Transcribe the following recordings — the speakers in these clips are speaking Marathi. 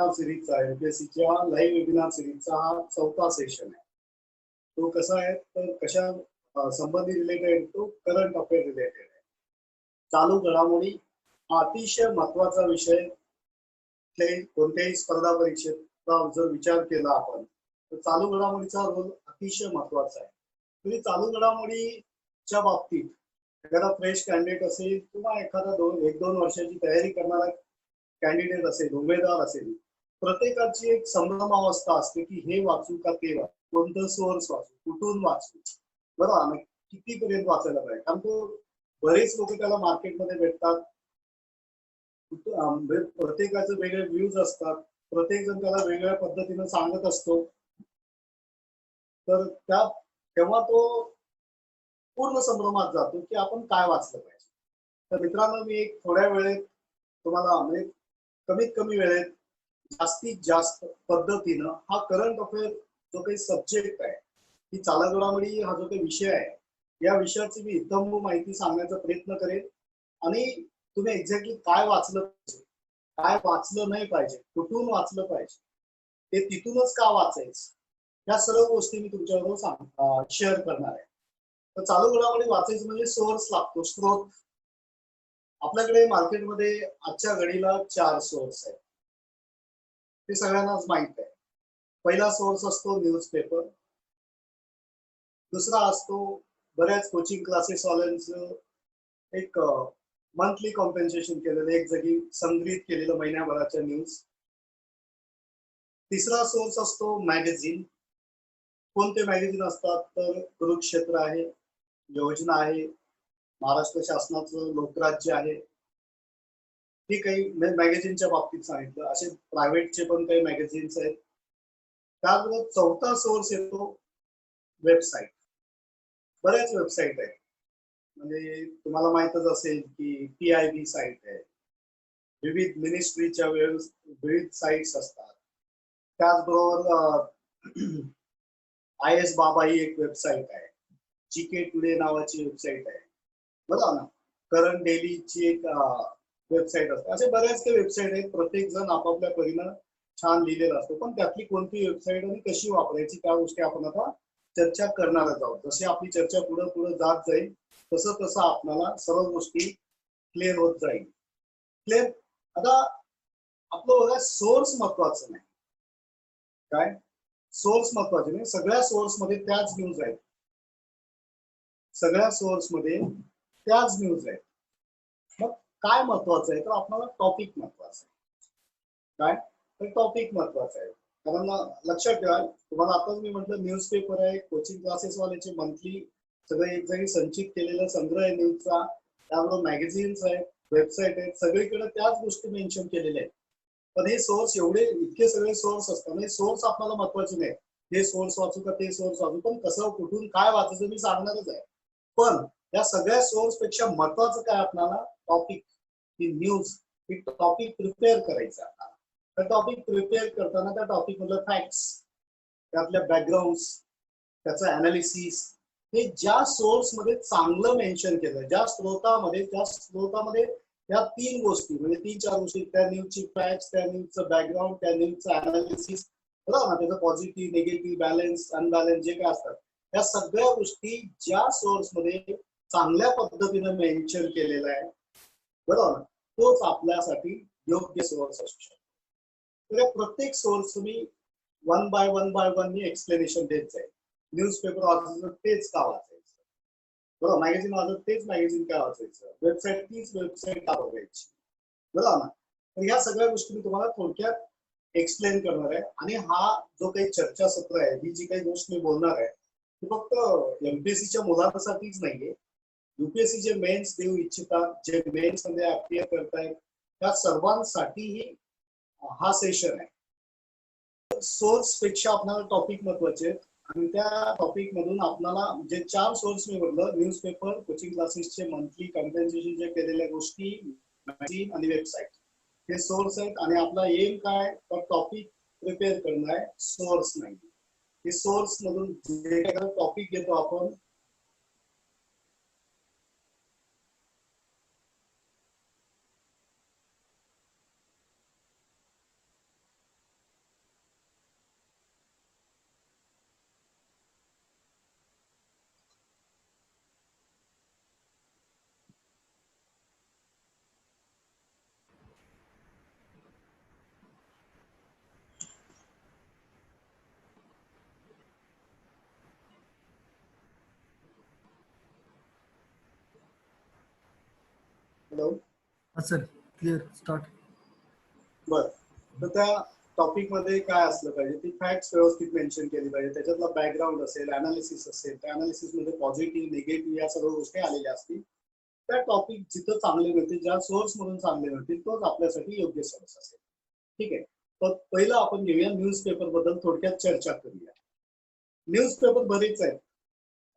वेबिनार सिरीजचा आहे, युपीएससीच्या लाईव्ह वेबिनार सिरीजचा हा 4था सेशन आहे. तो कसा आहे तर कशा संबंधी रिलेटेड, तो करंट अफेअर रिलेटेड आहे. चालू घडामोडी हा अतिशय महत्वाचा विषय. कोणत्याही स्पर्धा परीक्षेचा जर विचार केला आपण तर चालू घडामोडीचा रोल अतिशय महत्वाचा आहे. म्हणजे चालू घडामोडीच्या बाबतीत एखादा फ्रेश कॅन्डिडेट असेल किंवा एखादा 1-2 वर्षाची तयारी करणारा कॅन्डिडेट असेल, उमेदवार असेल, प्रत्येकाची एक संभ्रमावस्था असते की हे वाचू का ते वाचू, कोणतं सोर्स वाचू, कुठून वाचू, बरोबर, कितीपर्यंत वाचायला पाहिजे. कारण तो बरेच लोक त्याला मार्केटमध्ये भेटतात, प्रत्येकाचे वेगळे व्ह्यूज असतात, प्रत्येक जण त्याला वेगळ्या पद्धतीने सांगत असतो. तर तेव्हा तो पूर्ण संभ्रमात जातो की आपण काय वाचलं पाहिजे. तर मित्रांनो, मी एक थोड्या वेळेत तुम्हाला म्हणजे कमीत कमी वेळेत जास्तीत जास्त पद्धतीनं हा करंट अफेअर जो काही सब्जेक्ट आहे, ही चालू घडामोडी हा जो काही विषय आहे, या विषयाची मी इत्थंभूत माहिती सांगण्याचा प्रयत्न करेन. आणि तुम्ही एक्झॅक्टली काय वाचलं पाहिजे, काय वाचलं नाही पाहिजे, कुठून वाचलं पाहिजे, ते तिथूनच का वाचायचं, या सर्व गोष्टी मी तुमच्याबरोबर शेअर करणार आहे. तर चालू घडामोडी वाचायचं म्हणजे सोर्स लागतो, स्रोत. आपल्याकडे मार्केटमध्ये आजच्या घडीला 4 सोर्स आहेत, ते सगळ्यांनाच माहित आहे. पहिला सोर्स असतो न्यूजपेपर, दुसरा असतो बऱ्याच कोचिंग क्लासेस वाल्यांचं एक मंथली कॉम्पेन्सेशन केलेलं, एक जागी संग्रहित केलेलं महिन्याभराच्या न्यूज. तिसरा सोर्स असतो मॅगझिन. कोणते मॅगझिन असतात तर कुरुक्षेत्र आहे, योजना आहे, महाराष्ट्र शासनाचं लोकराज्य आहे. हे काही मॅगझिनच्या बाबतीत सांगितलं. असे प्रायव्हेटचे पण काही मॅगझिन्स आहेत. त्याबरोबर चौथा सोर्स येतो वेबसाईट. बऱ्याच वेबसाईट आहेत, म्हणजे तुम्हाला माहितच असेल की PIB साईट आहे, विविध मिनिस्ट्रीच्या विविध साईट्स असतात. त्याचबरोबर IS बाबा ही एक वेबसाईट आहे, GK टुडे नावाची वेबसाईट आहे, बरोबर ना, करंट डेलीची एक वेबसाईट असते. असे बऱ्याच काही वेबसाईट आहेत, प्रत्येक जण आपापल्या परीनं छान लिहिलेला असतो. पण त्यातली कोणती वेबसाईट आणि कशी वापरायची त्या गोष्टी आपण आता चर्चा करणारच आहोत. जशी आपली चर्चा पुढे पुढे जात जाईल तसं तसं आपल्याला सर्व गोष्टी क्लिअर होत जाईल. क्लिअर. आता आपलं बघा, सोर्स महत्वाचं नाही, काय सोर्स महत्वाचे नाही. सगळ्या सोर्स मध्ये त्याच न्यूज आहेत, सगळ्या सोर्स मध्ये त्याच न्यूज आहेत. मग काय महत्वाचं आहे तर आपल्याला टॉपिक महत्वाचं आहे. काय तर टॉपिक महत्वाचं आहे. कारण लक्षात ठेवा, तुम्हाला आताच मी म्हटलं न्यूजपेपर आहे, कोचिंग क्लासेस वाल्याचे मंथली सगळे एक जागी संचित केलेला संग्रह आहे न्यूजचा, त्याबरोबर मॅगझिन्स आहेत, वेबसाईट आहेत, सगळीकडे त्याच गोष्टी मेन्शन केलेल्या आहेत. पण हे सोर्स इतके सगळे सोर्स असतात, हे सोर्स आपल्याला महत्वाचे नाही. हे सोर्स वाचू का ते सोर्स वाचू, पण कसं कुठून काय वाचायचं मी सांगणारच आहे. पण या सगळ्या सोर्स पेक्षा महत्वाचं काय आपल्याला, टॉपिक, ही न्यूज, ही टॉपिक प्रिपेअर करायचं. तर टॉपिक प्रिपेअर करताना त्या टॉपिक मधलं फॅक्ट्स, त्यातल्या बॅकग्राऊंड, त्याचं अनालिसिस, हे ज्या सोर्स मध्ये चांगलं मेन्शन केलं, ज्या स्त्रोतामध्ये या 3 गोष्टी म्हणजे 3-4 गोष्टी, त्या न्यूजची फॅक्ट्स, त्या न्यूजचं बॅकग्राऊंड, त्या न्यूजचं अनालिसिस, बरोबर ना, त्याचं पॉझिटिव्ह, निगेटिव्ह, बॅलन्स, अनबॅलन्स जे काय असतात, या सगळ्या गोष्टी ज्या सोर्स मध्ये चांगल्या पद्धतीने मेन्शन केलेला आहे, बरोबर, तोच आपल्यासाठी योग्य सोर्स असू शकतो. तर प्रत्येक सोर्स तुम्ही one by one me explanation देत जाईल. न्यूजपेपर वाचायचं तेच का वाचायचं, बरोबर, मॅगझिन वाचत तेच मॅगझिन का वाचायचं, वेबसाईट तीच वेबसाईट का बघायची, बरोबर ना. तर ह्या सगळ्या गोष्टी मी तुम्हाला थोडक्यात एक्सप्लेन करणार आहे. आणि हा जो काही चर्चासत्र आहे, ही जी काही गोष्ट मी बोलणार आहे, ती फक्त MPSCच्या मुलांसाठीच नाहीये. UPSC जे मेन्स देऊ इच्छितात, जे मेन्स मध्ये अपियर करतायत, त्या सर्वांसाठीही हा सेशन आहे. सोर्स पेक्षा आपल्याला टॉपिक महत्वाचे आहेत, आणि त्या टॉपिक मधून आपल्याला जे 4 सोर्स मी म्हटलं, न्यूजपेपर, कोचिंग क्लासेसचे मंथली कॉम्पेन्सेशन जे केलेल्या गोष्टी, मॅगझिन आणि वेबसाईट, हे सोर्स आहेत. आणि आपला एम काय तर टॉपिक प्रिपेअर करणं आहे, सोर्स नाही. हे सोर्स मधून जे काही टॉपिक घेतो आपण, हॅलो. Sir clear start. बर, तर त्या टॉपिक मध्ये काय असलं पाहिजे, ती फॅक्ट्स व्यवस्थित मेन्शन केली पाहिजे, त्याच्यातला बॅकग्राऊंड असेल, अनालिसिस असेल, त्या अनालिसिस मध्ये पॉझिटिव्ह निगेटिव्ह या सर्व गोष्टी आलेल्या असतील. त्या टॉपिक जिथं चांगले मिळतील, ज्या सोर्स मधून चांगले मिळतील, तोच आपल्यासाठी योग्य सोर्स असेल. ठीक आहे, तर पहिलं आपण घेऊया न्यूजपेपर बद्दल थोडक्यात चर्चा करूया. न्यूजपेपर बरेच आहेत,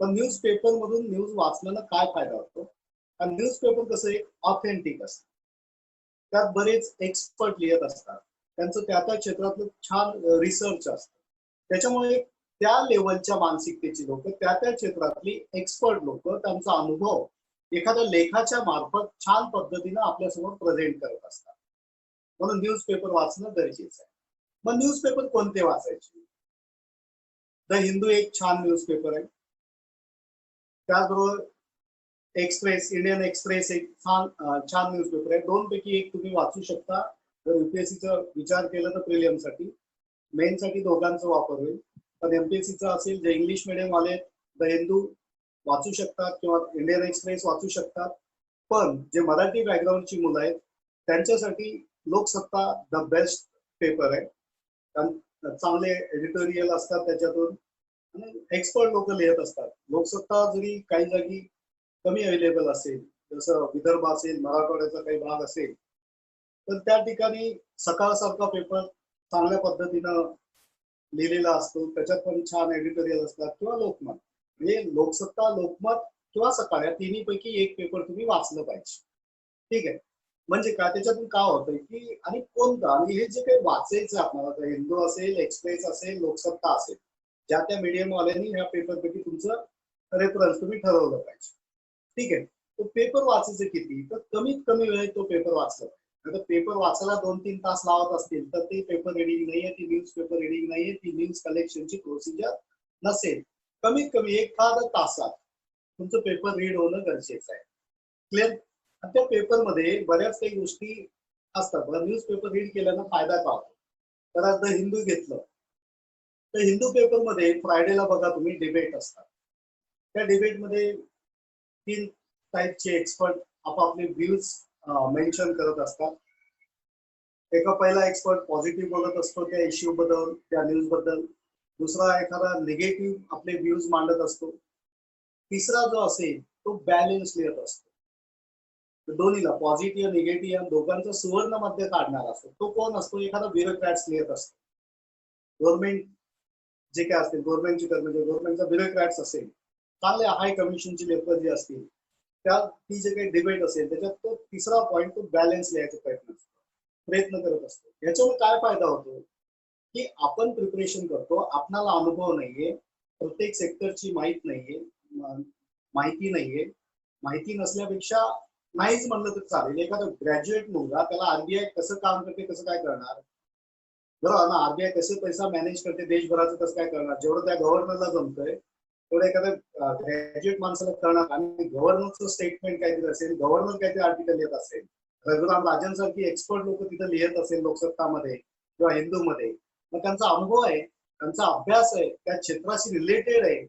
पण न्यूजपेपर मधून न्यूज वाचल्यानं काय फायदा होतो? आणि न्यूजपेपर कसं एक ऑथेंटिक असतं, त्यात बरेच एक्सपर्ट लिहित असतात, त्यांचं त्या त्या क्षेत्रातलं छान रिसर्च असतं, त्याच्यामुळे त्या लेवलच्या मानसिकतेची लोक, त्या त्या क्षेत्रातली एक्सपर्ट लोक त्यांचा अनुभव एखाद्या लेखाच्या मार्फत छान पद्धतीने आपल्यासमोर प्रेझेंट करत असतात. म्हणून न्यूजपेपर वाचणं गरजेचं आहे. मग न्यूजपेपर कोणते वाचायचे? द हिंदू एक छान न्यूजपेपर आहे, त्याचबरोबर एक्सप्रेस, इंडियन एक्सप्रेस एक छान न्यूजपेपर आहे. दोन पैकी एक तुम्ही वाचू शकता. जर युपीएससीचा विचार केला तर प्रिलियमसाठी, मेनसाठी दोघांचा वापर होईल. पण एमपीएससीचा असेल, जे इंग्लिश मिडियम वाले द हिंदू वाचू शकतात किंवा इंडियन एक्सप्रेस वाचू शकतात. पण जे मराठी बॅकग्राऊंडची मुलं आहेत त्यांच्यासाठी लोकसत्ता द बेस्ट पेपर आहे, कारण चांगले एडिटोरियल असतात त्याच्यातून आणि एक्सपर्ट लोक लिहित असतात. लोकसत्ता जरी काही जागी कमी अवेलेबल असेल, जसं विदर्भ असेल, मराठवाड्याचा काही भाग असेल, तर त्या ठिकाणी सकाळसारखा पेपर चांगल्या पद्धतीनं लिहिलेला असतो, त्याच्यात पण छान एडिटोरियल असतात. किंवा लोकमत, म्हणजे लोकसत्ता, लोकमत किंवा सकाळ या तिन्ही पैकी एक पेपर तुम्ही वाचलं पाहिजे. ठीक आहे, म्हणजे काय त्याच्यातून काय होतंय की, आणि कोणतं, आणि हे जे काही वाचायचं आपल्याला, हिंदू असेल, एक्सप्रेस असेल, लोकसत्ता असेल, ज्या त्या मीडियम वाल्यांनी ह्या पेपर पैकी तुमचं रेफरन्स तुम्ही ठरवलं पाहिजे. ठीक आहे, तो पेपर वाचायचं किती, तर कमीत कमी वेळेत तो पेपर वाचला पाहिजे. आता पेपर वाचायला 2-3 तास लावत असतील तर ते पेपर रिडिंग नाहीये, ती न्यूज पेपर रिडिंग नाहीये, ती न्यूज कलेक्शनची प्रोसिजर नसेल. कमीत कमी 1 तासात तुमचं पेपर रीड होणं गरजेचं आहे. क्लिअर? त्या पेपर मध्ये बऱ्याच काही गोष्टी असतात. न्यूज पेपर रीड केल्यानं फायदा काय होतो? तर आज द हिंदू घेतलं तर हिंदू पेपर मध्ये फ्रायडेला बघा तुम्ही डिबेट असतात. त्या डिबेटमध्ये 3 टाईपचे एक्सपर्ट आपापले व्ह्यूज मेन्शन करत असतात. एका पहिला एक्सपर्ट पॉझिटिव्ह बोलत असतो त्या इश्यू बद्दल, त्या न्यूज बद्दल. दुसरा एखादा निगेटिव्ह आपले व्ह्यूज मांडत असतो. तिसरा जो असेल तो बॅलन्स लिहित असतो, दोन्हीला पॉझिटिव्ह निगेटिव्ह या दोघांचं सुवर्ण मध्य काढणार असतो. तो कोण असतो? एखादा ब्युरोक्रॅट्स लिहित असतो. गव्हर्नमेंट जे काय असतील, गव्हर्नमेंटची म्हणजे गव्हर्नमेंटचा ब्युरोक्रॅट्स असेल, चांगले हाय कमिशनची लोक जी असतील, त्या ती जे काही डिबेट असेल त्याच्यात तो तिसरा पॉईंट तो बॅलन्स लिहायचा प्रयत्न करत असतो. याच्यामुळे काय फायदा होतो की आपण प्रिपरेशन करतो, आपणाला अनुभव नाहीये, प्रत्येक सेक्टरची माहिती नाहीये. माहिती नसल्यापेक्षा नाहीच म्हणलं तर चालेल. एखादा ग्रॅज्युएट मुलगा, त्याला आरबीआय कसं काम करते कसं काय करणार, बरोबर ना? आरबीआय कसे पैसा मॅनेज करते देशभराचं कसं काय करणार? जेवढं त्या गव्हर्नरला जमतंय तेवढं एखाद्या ग्रॅज्युएट माणसाला करणार. आणि गव्हर्नरचं स्टेटमेंट काहीतरी असेल, गव्हर्नर काहीतरी आर्टिकल येत असेल, रघुराम राजन सारखी एक्सपर्ट लोक तिथे लिहित असेल लोकसत्तामध्ये किंवा हिंदूमध्ये, मग त्यांचा अनुभव आहे, त्यांचा अभ्यास आहे, त्या क्षेत्राशी रिलेटेड आहे,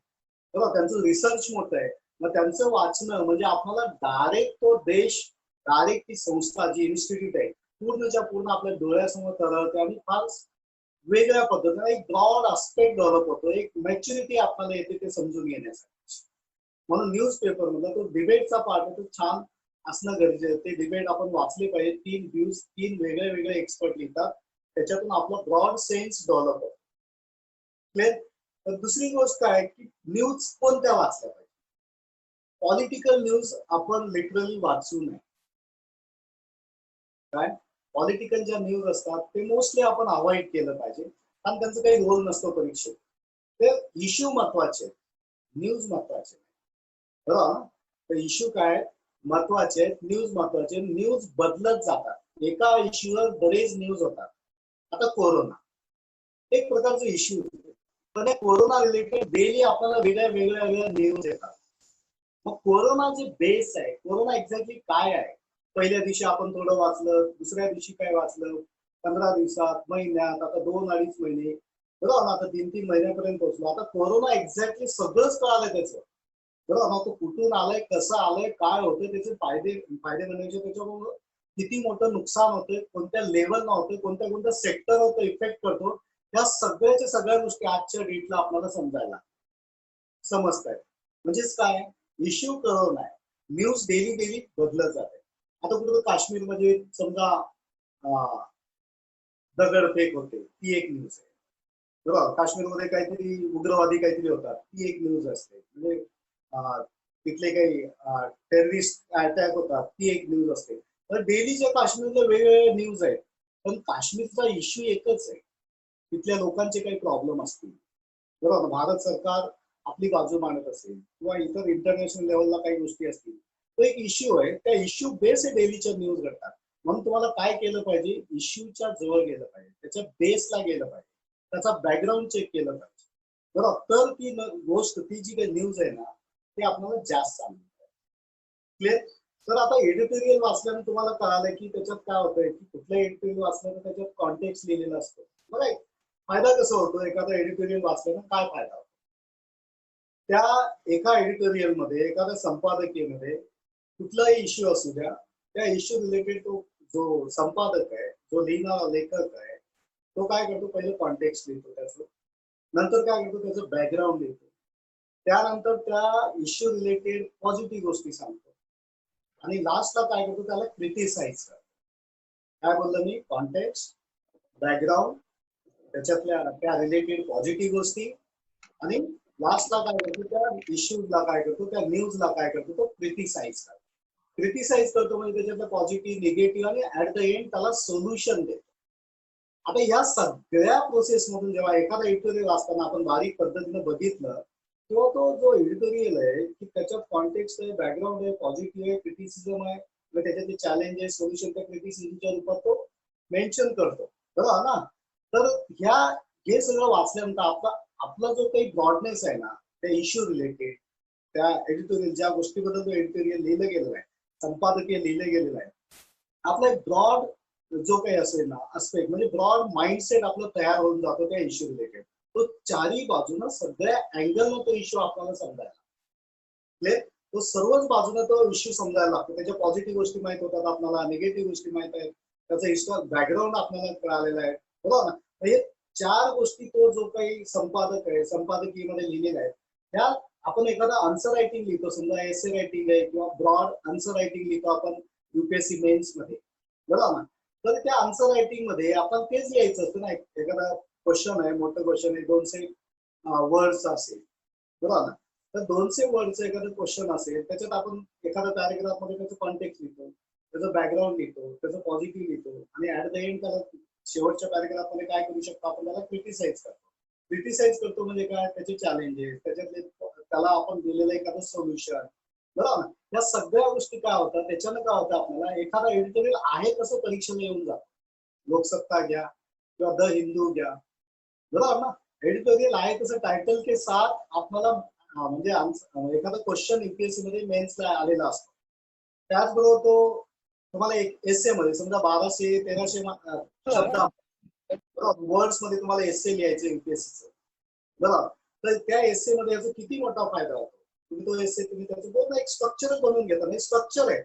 बरोबर, त्यांचं रिसर्च मोठं आहे. मग त्यांचं वाचणं म्हणजे आपल्याला डायरेक्ट तो देश, डायरेक्ट ती संस्था जी इन्स्टिट्यूट आहे पूर्णच्या पूर्ण आपल्या डोळ्यासमोर तरळते आणि फार वेगळ्या पद्धतीने एक ब्रॉड आस्पेक्ट डेव्हलप होतो, एक मॅच्युरिटी आपल्याला येते ते समजून घेण्यासाठी. म्हणून न्यूज पेपर मध्ये तो डिबेटचा पार्ट आहे, तो छान असणं गरजेचं. ते डिबेट आपण वाचले पाहिजे. 3 व्ह्यूज, 3 वेगळे वेगळे एक्सपर्ट लिहितात, त्याच्यातून आपला ब्रॉड सेन्स डेव्हलप होतो. क्लिअर? तर दुसरी गोष्ट आहे की न्यूज कोणत्या वाचल्या पाहिजे. पॉलिटिकल न्यूज आपण लिटरली वाचू नये. काय पॉलिटिकल ज्या न्यूज असतात ते मोस्टली आपण अवॉइड केलं पाहिजे, कारण त्यांचं काही रोल नसतो परीक्षेत. ते इश्यू महत्वाचे, न्यूज महत्वाचे, बरोबर? तर इश्यू काय महत्वाचे आहेत, न्यूज महत्वाचे. न्यूज बदलत जातात, एका इश्यूवर बरेच न्यूज होतात. आता कोरोना एक प्रकारचा इश्यू, पण कोरोना रिलेटेड डेली आपल्याला वेगळ्या न्यूज येतात. मग कोरोना जे बेस आहे, कोरोना एक्झॅक्टली काय आहे, पहिल्या दिवशी आपण थोडं वाचलं, दुसऱ्या दिवशी काय वाचलं, 15 दिवसात, महिन्यात, आता 2-2.5 महिने, बरोबर ना? आता 3-3 महिन्यापर्यंत पोहोचलो. आता कोरोना एक्झॅक्टली सगळंच कळालं त्याचं, बरोबर ना, तो कुठून आलाय, कसं आलंय, काय होतंय, त्याचे फायदे फायदे म्हणजे त्याच्यामुळे किती मोठं नुकसान होतंय, कोणत्या लेवलला होतंय, कोणत्या कोणत्या सेक्टर होतं इफेक्ट करतो, या सगळ्याच्या सगळ्या गोष्टी आजच्या डेटला आपल्याला समजत आहेत. म्हणजेच काय, इश्यू कळवून आहे. न्यूज डेली डेली बदलत जाते. आता कुठं काश्मीरमध्ये समजा दगडफेक होते, ती एक न्यूज आहे. बरोबर, काश्मीरमध्ये काहीतरी उग्रवादी काहीतरी होतात, ती एक न्यूज असते. म्हणजे तिथले काही टेररिस्ट अटॅक होतात, ती एक न्यूज असते. तर डेलीच्या काश्मीरला वेगवेगळ्या न्यूज आहेत, पण काश्मीरचा इश्यू एकच आहे. तिथल्या लोकांचे काही प्रॉब्लेम असतील, बरोबर, भारत सरकार आपली बाजू मांडत असेल किंवा इतर इंटरनॅशनल लेवलला काही गोष्टी असतील, तो एक इश्यू आहे. त्या इश्यू बेस डेलीच्या न्यूज घडतात. म्हणून तुम्हाला काय केलं पाहिजे, इश्यूच्या जवळ गेलं पाहिजे, त्याच्या बेसला गेलं पाहिजे, त्याचा बॅकग्राऊंड चेक केलं पाहिजे, बरोबर. तर ती गोष्ट, ती जी काही न्यूज आहे ना, ती आपल्याला जास्त चांगली क्लिअर. तर आता एडिटोरियल वाचल्याने तुम्हाला कळालंय की त्याच्यात काय होतंय, की कुठलं एडिटोरियल वाचल्यानं त्याच्यात कॉन्टेक्स्ट लिहिलेलं असतं. बरं, फायदा कसा होतो एखादा एडिटोरियल वाचल्यानं, काय फायदा होतो, त्या एका एडिटोरियल मध्ये, एखाद्या संपादकीयमध्ये कुठलाही इश्यू असू द्या, त्या इश्यू रिलेटेड तो जो संपादक आहे, जो लिहिणारा लेखक आहे, तो काय करतो, पहिले कॉन्टेक्स्ट लिहितो त्याचं, नंतर काय करतो, त्याचं बॅकग्राऊंड लिहितो, त्यानंतर त्या इश्यू रिलेटेड पॉझिटिव्ह गोष्टी सांगतो, आणि लास्टला काय करतो, त्याला क्रिटिसाइज करतो. काय बोललो मी, कॉन्टेक्स्ट, बॅकग्राऊंड, त्याच्यातल्या त्या रिलेटेड पॉझिटिव्ह गोष्टी, आणि लास्टला काय करतो, त्या इश्यूला काय करतो, त्या न्यूजला काय करतो, तो क्रिटिसाइज करतो. क्रिटिसाइज करतो म्हणजे त्याच्यातलं पॉझिटिव्ह, निगेटिव्ह, आणि ऍट द एंड त्याला सोल्युशन देतो. आता या सगळ्या प्रोसेस मधून जेव्हा एखादा एडिटोरियल वाचताना आपण बारीक पद्धतीने बघितलं, किंवा तो जो एडिटोरियल आहे की त्याच्यात कॉन्टेक्स्ट आहे, बॅकग्राऊंड आहे, पॉझिटिव्ह आहे, क्रिटिसिझम आहे, त्याच्यातले चॅलेंज आहे, सोल्युशन त्या क्रिटिसिझमच्या रूपात तो मेन्शन करतो, बरोबर ना. तर हे सगळं वाचल्यानंतर आपला जो काही ब्रॉडनेस आहे ना, त्या इश्यू रिलेटेड, त्या एडिटोरियल ज्या गोष्टीबद्दल तो एडिटोरियल लिहिलं गेलेलं आहे, संपादकीय लिहिलं गेलेलं आहे, आपला एक ब्रॉड जो काही असेल ना अस्पेक्ट, म्हणजे ब्रॉड माइंडसेट आपलं तयार होऊन जातो त्या इश्यू रिलेटेड. तो चारही बाजूनं सगळ्या अँगलनं तो इश्यू आपल्याला समजायला, तो सर्वच बाजूने तो इश्यू समजायला लागतो. त्याच्या पॉझिटिव्ह गोष्टी माहित होतात आपल्याला, निगेटिव्ह गोष्टी माहित आहेत, त्याचा बॅकग्राऊंड आपल्याला कळालेला आहे, बरोबर ना. हे चार गोष्टी तो जो काही संपादक आहे, संपादकीमध्ये लिहिलेला आहे, त्या आपण एखादा आन्सर रायटिंग लिहितो, समजा एसे रायटिंग आहे किंवा ब्रॉड आन्सर रायटिंग लिहितो आपण युपीएससी मेन्स मध्ये, बरोबर ना. तर त्या आन्सर रायटिंग मध्ये आपण तेच लिहायचं असतं ना. एखादा क्वेश्चन आहे, मोठं क्वेश्चन आहे, 200 वर्ड्स असेल, बरोबर ना. तर 200 वर्डचं एखादं क्वेश्चन असेल, त्याच्यात आपण एखाद्या पॅरेग्राफ मध्ये त्याचं कॉन्टेक्स्ट लिहितो, त्याचं बॅकग्राऊंड लिहितो, त्याचं पॉझिटिव्ह लिहितो, आणि ऍट द एंड त्याला शेवटच्या पॅरेग्राफ मध्ये काय करू शकतो, आपण त्याला क्रिटिसाइज करतो. क्रिटिसाइज करतो म्हणजे काय, त्याचे चॅलेंजेस, त्याच्यातले त्याला आपण दिलेलं एखादं सोल्युशन, बरोबर ना. या सगळ्या गोष्टी काय होतात, त्याच्यानं काय होतं, आपल्याला एखादा एडिटोरियल आहे तसं परीक्षेला येऊन जातं. लोकसत्ता घ्या किंवा द हिंदू घ्या, बरोबर ना. एडिटोरियल आहे तसं टायटल के साथ आपल्याला म्हणजे एखादा क्वेश्चन युपीएससी मध्ये मेन्सला आलेला असतो. त्याचबरोबर तो तुम्हाला एक एसे मध्ये समजा 1200-1300 शब्द वर्ड्स मध्ये तुम्हाला एसे लिहायचे युपीएससीचं, बरोबर. तर त्या एसे मध्ये याचा किती मोठा फायदा होतो, तुम्ही तो एसे तुम्ही त्याचं पूर्ण एक स्ट्रक्चर बनवून घेता. म्हणजे स्ट्रक्चर आहे,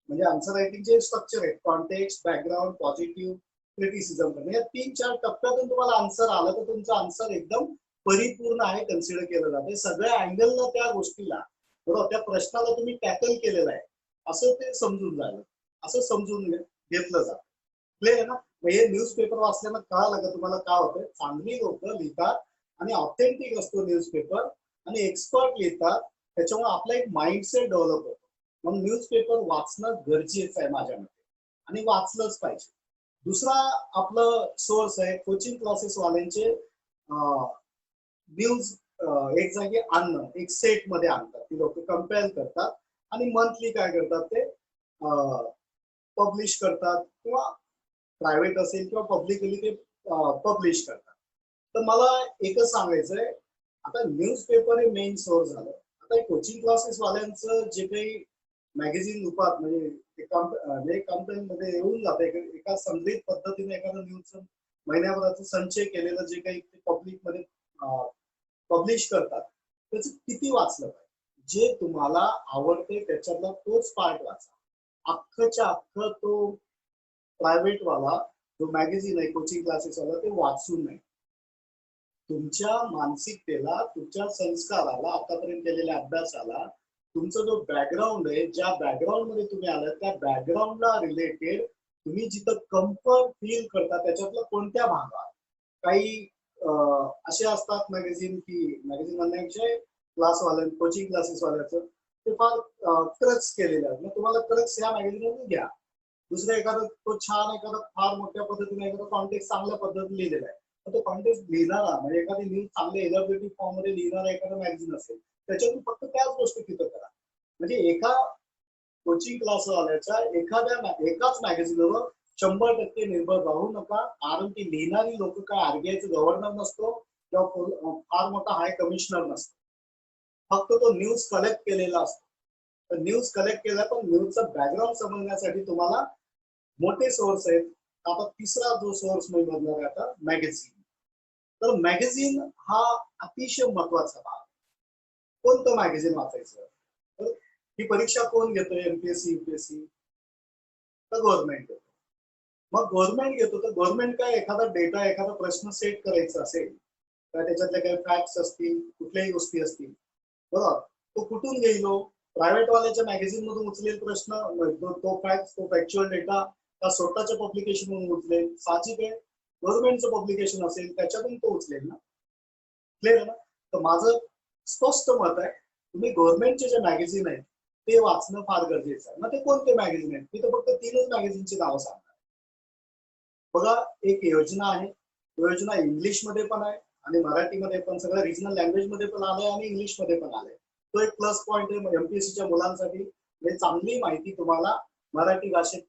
म्हणजे आन्सर रायटिंगचे स्ट्रक्चर आहे, कॉन्टेक्स्ट, बॅकग्राऊंड, पॉझिटिव्ह, क्रिटिसिझम. या 3-4 टप्प्यातून तुम्हाला आन्सर आलं तर तुमचं आन्सर एकदम परिपूर्ण आहे, कन्सिडर केलं जातं. सगळ्या अँगलनं त्या गोष्टीला, बरोबर, त्या प्रश्नाला तुम्ही टॅकल केलेलं आहे असं ते समजून झालं, असं समजून घेतलं जातं. क्लिअर आहे ना. हे न्यूजपेपर वाचल्यानं कळालं का तुम्हाला काय होतं, चांगली लोक लिहितात आणि ऑथेंटिक असतो न्यूजपेपर, आणि एक्सपर्ट लिहितात, त्याच्यामुळे आपला एक माइंडसेट डेव्हलप होतो. म्हणून न्यूजपेपर वाचणं गरजेचं आहे माझ्या मते, आणि वाचलंच पाहिजे. दुसरा आपलं सोर्स आहे कोचिंग क्लासेस वाल्यांचे न्यूज, एक जागी आणणं, एक सेट मध्ये आणतात, ती लोक कंपेअर करतात आणि मंथली काय करतात, ते पब्लिश करतात, किंवा प्रायव्हेट असेल किंवा पब्लिकली ते पब्लिश करतात. तर मला एकच सांगायचंय, आता न्यूजपेपर हे मेन सोर्स झालं. आता कोचिंग क्लासेस वाल्यांचं जे काही मॅगझिन रूपात, म्हणजे कंपनीमध्ये येऊन जाते, एका संग्रहित पद्धतीने एखादं न्यूज महिन्याभराचं संचय केलेलं जे काही पब्लिक मध्ये पब्लिश करतात, त्याचं किती वाचलं पाहिजे. जे तुम्हाला आवडते त्याच्यातला तोच पार्ट वाचा. अख्खच्या अख्ख तो प्रायव्हेट वाला जो मॅगझिन आहे कोचिंग क्लासेस वाला ते वाचू नये. तुमच्या मानसिकतेला, तुमच्या संस्काराला, आतापर्यंत केलेल्या अभ्यासाला, तुमचा जो बॅकग्राऊंड आहे, ज्या बॅकग्राऊंड मध्ये तुम्ही आलात त्या बॅकग्राऊंडला रिलेटेड तुम्ही जिथं कम्फर्ट फील करता त्याच्यातलं कोणत्या भागात काही असे असतात मॅगझिन की मॅगझिन म्हणण्यापेक्षा क्लासवाल्या कोचिंग क्लासेस वाल्याचं ते फार क्रक्स केलेले आहेत. मग तुम्हाला क्रक्स ह्या मॅगझिन मधून घ्या. दुसरं एखादं तो छान एखादा फार मोठ्या पद्धतीने एखादा कॉन्टेक्स्ट चांगल्या पद्धतीने लिहिलेला आहे. तो कॉन्टेक्स्ट लिहिणारा म्हणजे एखादी न्यूज चांगल्या एलॅबोरेटिव्ह फॉर्म मध्ये लिहिणारा एखादा मॅगझिन असेल त्याच्यातून फक्त त्याच गोष्टी तिथं करा. म्हणजे एका कोचिंग क्लासवाल्याच्या एकाच मॅगझिनवर 100% निर्भर राहू नका. कारण ती लिहिणारी लोक काय आरबीआयचं गव्हर्नर नसतो किंवा फार मोठा हाय कमिशनर नसतो. फक्त तो न्यूज कलेक्ट केलेला असतो. तर न्यूज कलेक्ट केला पण न्यूजचा बॅकग्राऊंड समजण्यासाठी तुम्हाला मोठे सोर्स आहेत. आता तिसरा जो सोर्स मी बघणार आहे आता मॅगझिन. तर मॅगझिन हा अतिशय महत्वाचा भाग. कोणतं मॅगझिन वाचायचं? तर ही परीक्षा कोण घेतोय? एमपीएससी युपीएससी तर गव्हर्नमेंट घेतो. मग गव्हर्नमेंट घेतो तर गव्हर्नमेंट काय एखादा डेटा एखादा प्रश्न सेट करायचा असेल तर त्याच्यातल्या काही फॅक्ट्स असतील कुठल्याही गोष्टी असतील बरोबर तो कुठून घेईल? प्रायव्हेट वाल्याच्या मॅगझिन मधून उचलेल प्रश्न तो फॅक्ट तो फॅक्च्युअल डेटा का स्वतःच्या पब्लिकेशन मधून उचलेल? साहजिक आहे गव्हर्नमेंटचं पब्लिकेशन असेल त्याच्यातून तो उचलेल ना. क्लिअर आहे ना. तर माझं स्पष्ट मत आहे तुम्ही गव्हर्नमेंटचे जे मॅगझिन आहेत ते वाचणं फार गरजेचं आहे. मग ते कोणते मॅगझिन आहेत? मी तर फक्त 3च मॅगझिनची नावं सांगणार. बघा एक योजना आहे. योजना इंग्लिशमध्ये पण आहे आणि मराठीमध्ये पण सगळ्या रिजनल लँग्वेज मध्ये पण आलंय आणि इंग्लिशमध्ये पण आलंय. तो एक प्लस पॉईंट आहे एमपीएससीच्या मुलांसाठी. म्हणजे चांगली माहिती तुम्हाला मराठी भाषेत.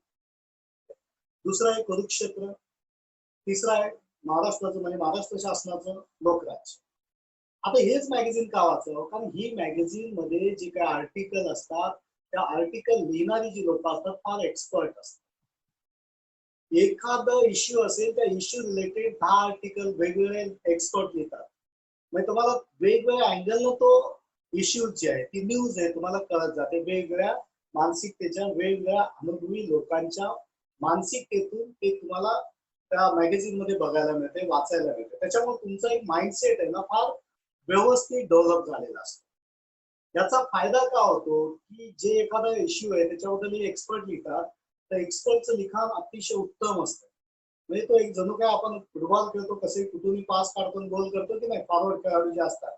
दुसरं आहे कुरुक्षेत्र. तिसरं आहे महाराष्ट्राचं म्हणजे महाराष्ट्र शासनाचं लोकराज्य. आता हेच मॅगझिन का वाचावं? कारण ही मॅगझिन मध्ये जे काही आर्टिकल असतात त्या आर्टिकल लिहिणारी जी लोक असतात फार एक्सपर्ट असतात. एखादा इश्यू असेल त्या इश्यू रिलेटेड 10 आर्टिकल वेगवेगळे एक्सपर्ट लिहितात. म्हणजे तुम्हाला वेगवेगळ्या अँगलनं तो इश्यू जी आहे ती न्यूज आहे तुम्हाला कळत जाते. वेगवेगळ्या मानसिकतेच्या वेगवेगळ्या अनुभवी लोकांच्या मानसिकतेतून ते तुम्हाला त्या मॅगझिन मध्ये बघायला मिळते वाचायला मिळते. त्याच्यामुळे तुमचा एक माइंडसेट आहे ना फार व्यवस्थित डेव्हलप झालेला असतो. याचा फायदा का होतो की जे एखादा इश्यू आहे त्याच्याबद्दल एक्सपर्ट लिहितात तर एक्सपर्टचं लिखाण अतिशय उत्तम असतं. म्हणजे तो एक जणू काय आपण फुटबॉल खेळतो कसे कुठूनही पास काढतो गोल करतो की नाही फॉरवर्ड खेळाडू जे असतात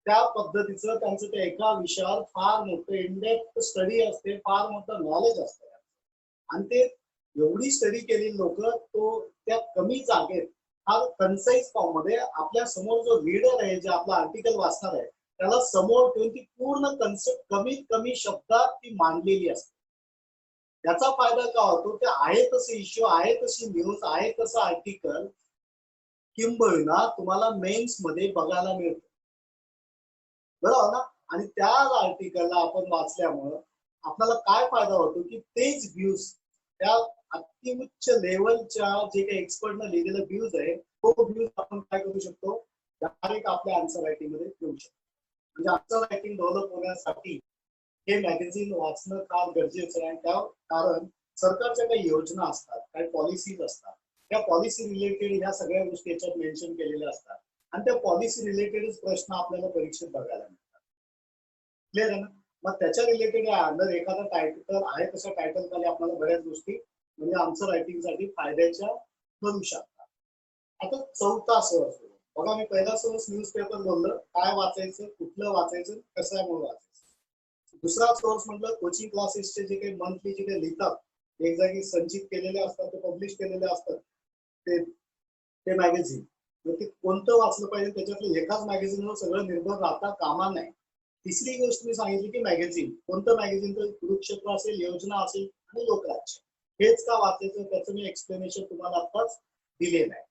त्या पद्धतीचं त्यांचं त्या एका विषयावर फार मोठं इनडेप्थ स्टडी असते फार मोठं नॉलेज असतं. आणि ते एवढी स्टडी केलेली लोक तो त्या कमी जागेत फार कन्साईज फॉर्म मध्ये आपल्या समोर जो रीडर आहे जे आपला आर्टिकल वाचणार आहे त्याला समोर ठेवून ती पूर्ण कन्सेप्ट कमीत कमी शब्दात ती मांडलेली असते. त्याचा फायदा का होतो? ते आहे तसे इश्यू आहे तशी न्यूज आहे तसं आर्टिकल किंबहुना तुम्हाला मेन्स मध्ये बघायला मिळतं बरोबर ना. आणि त्या आर्टिकलला आपण वाचल्यामुळं आपल्याला काय फायदा होतो की तेच व्ह्यूज त्या अतिउच्च लेवलच्या जे काही एक्सपर्टनं लिहिलेलं व्ह्यूज आहे तो व्ह्यूज आपण काय करू शकतो डायरेक्ट आपल्या आन्सर रायटिंग मध्ये ठेवू शकतो. म्हणजे आन्सर रायटिंग डेव्हलप होण्यासाठी हे मॅगझिन वाचणं फार गरजेचं आहे. त्या कारण सरकारच्या काही योजना असतात काही पॉलिसीज असतात त्या पॉलिसी रिलेटेड ह्या सगळ्या गोष्टी याच्यात मेन्शन केलेल्या असतात आणि त्या पॉलिसी रिलेटेडच प्रश्न आपल्याला परीक्षेत बघायला मिळतात. क्लिअर आहे ना. मग त्याच्या रिलेटेड अंडर एखादा टायटल आहे तशा टायटल खाली आपल्याला बऱ्याच गोष्टी म्हणजे आन्सर रायटिंग साठी फायद्याच्या ठरू शकतात. आता चौथा सोर्स बघा मी पहिला सोर्स न्यूजपेपर बोललं काय वाचायचं कुठलं वाचायचं कशामुळे वाचायचं. दुसरा सोर्स म्हटलं कोचिंग क्लासेसचे जे काही मंथली जे काही लिहितात एक जागी संचित केलेले असतात ते पब्लिश केलेले असतात ते मॅगझिन ते कोणतं वाचलं पाहिजे त्याच्यातलं एकाच मॅगझिनवर सगळं निर्भर राहता कामा नाही. तिसरी गोष्ट मी सांगितली की मॅगझिन कोणतं मॅगझिन तर कुरुक्षेत्र असेल योजना असेल आणि लोकराज्य हेच का वाचायचं त्याचं मी एक्सप्लेनेशन तुम्हाला आताच दिलेलं आहे.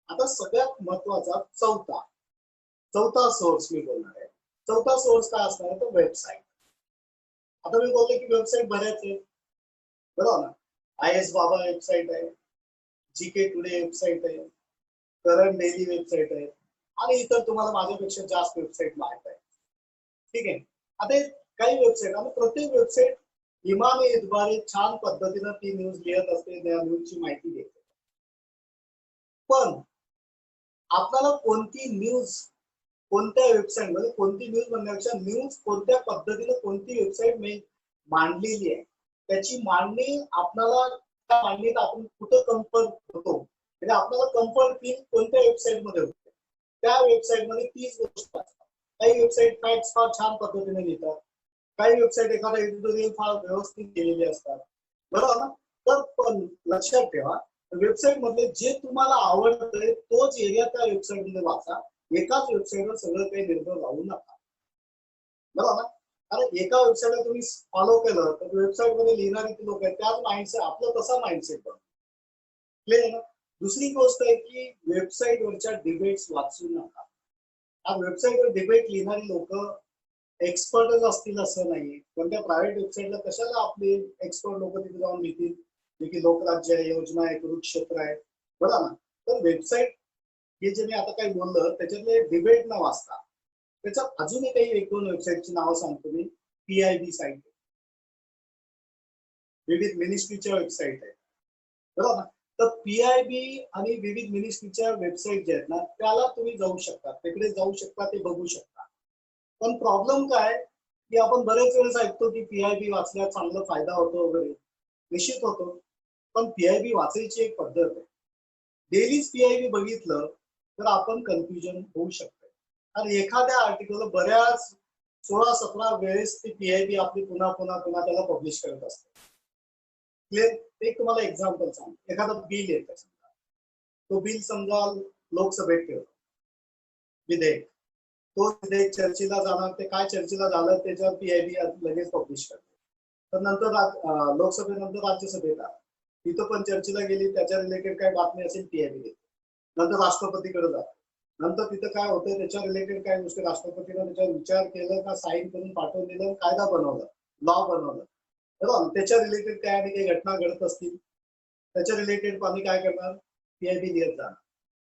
आता सगळ्यात महत्वाचा चौथा सोर्स मी बोलणार आहे. चौथा सोर्स काय असणार आहे तो वेबसाईट. आता मी बोलले की वेबसाईट बऱ्याच आहेत बरोबर ना. IS बाबा वेबसाईट आहे GK टुडे वेबसाईट आहे करंट डेली वेबसाईट आहे आणि इतर तुम्हाला माझ्यापेक्षा जास्त वेबसाईट माहित आहे. ठीक आहे. आता काही वेबसाईट आणि प्रत्येक वेबसाईट इमाम इतबारे छान पद्धतीनं ती न्यूज लिहित असते, त्या न्यूजची माहिती देते. पण आपल्याला कोणती न्यूज कोणत्या वेबसाईट मध्ये कोणती न्यूज म्हणण्यापेक्षा न्यूज कोणत्या पद्धतीने कोणती वेबसाईट मांडलेली आहे त्याची मांडणी आपल्याला त्या मांडणीत आपण कुठं कम्फर्ट होतो म्हणजे आपल्याला कम्फर्ट फील कोणत्या वेबसाईट मध्ये होते त्या वेबसाईट मध्ये तीच गोष्ट असतात. काही वेबसाईट फॅक्ट्स फार छान पद्धतीने लिहितात, काही वेबसाईट एखादा एडिटोरियल फार व्यवस्थित केलेली असतात, बरोबर ना. तर पण लक्षात ठेवा, वेबसाईट मधले जे तुम्हाला आवडतंय तोच एरिया त्या वेबसाईट मध्ये वाचा. एकाच वेबसाईटवर सगळं काही निर्भर राहू नका, बरोबर ना. कारण एका वेबसाईटला तुम्ही फॉलो केलं तर वेबसाईट मध्ये लिहिणारी ती लोक आहेत त्याच माइंडसेट आपलं तसा माइंडसेट बनतो. क्लिअर आहे ना. दुसरी गोष्ट आहे की वेबसाईटवरच्या डिबेट्स वाचू नका. हा वेबसाईटवर डिबेट लिहिणारी लोक एक्सपर्टच असतील असं नाही, पण त्या प्रायव्हेट वेबसाईटला कशाला आपले एक्सपर्ट लोक तिथे जाऊन लिहितील, जे की लोकराज्य आहे, योजना आहे, कुरुक्षेत्र आहे, बरोबर ना. तर वेबसाईट हे जे मी आता काही बोललं त्याच्यातले डिबेट न वाचता त्याच्यात अजूनही काही एक दोन वेबसाईटची नावं सांगतो मी. PIB साईट, विविध मिनिस्ट्रीच्या वेबसाईट आहे, बरोबर ना. तर PIB आणि विविध मिनिस्ट्रीच्या वेबसाईट जे आहेत ना त्याला तुम्ही जाऊ शकता, तिकडे जाऊ शकता, ते बघू शकता. पण प्रॉब्लेम काय की आपण बरेच वेळेस ऐकतो की PIB वाचल्यास चांगला फायदा होतो वगैरे, निश्चित होतो. पण PIB वाचायची एक पद्धत आहे. डेलीच PIB बघितलं तर आपण कन्फ्युजन होऊ शकतो. आणि एखाद्या आर्टिकल बऱ्याच 16-17 वेळेस ती PIB आपली पुन्हा पुन्हा पुन्हा त्याला पब्लिश करत असते. क्लिअर. एक तुम्हाला एक्झाम्पल सांगतो. एखादं बिल येतं समजा, तो बिल समजा लोकसभेत ठेवतो विधेयक, तो विधेयक चर्चेला जाणार, ते काय चर्चेला झालं त्याच्यावर PIB लगेच पब्लिश करते. तर नंतर लोकसभेनंतर राज्यसभेत आला, तिथं पण चर्चेला गेली, त्याच्या रिलेटेड काय बातमी असेल PIB देते. नंतर राष्ट्रपतीकडे जातो, नंतर तिथं काय होतं त्याच्या रिलेटेड काय गोष्टी राष्ट्रपतीने त्याच्यावर विचार केलं का साईन करून पाठवून दिलं, कायदा बनवलं, लॉ बनवलं, बरोबर. त्याच्या रिलेटेड काय आणि काही घटना घडत असतील त्याच्या रिलेटेड आम्ही काय करणार, PIB लिहित जाणार.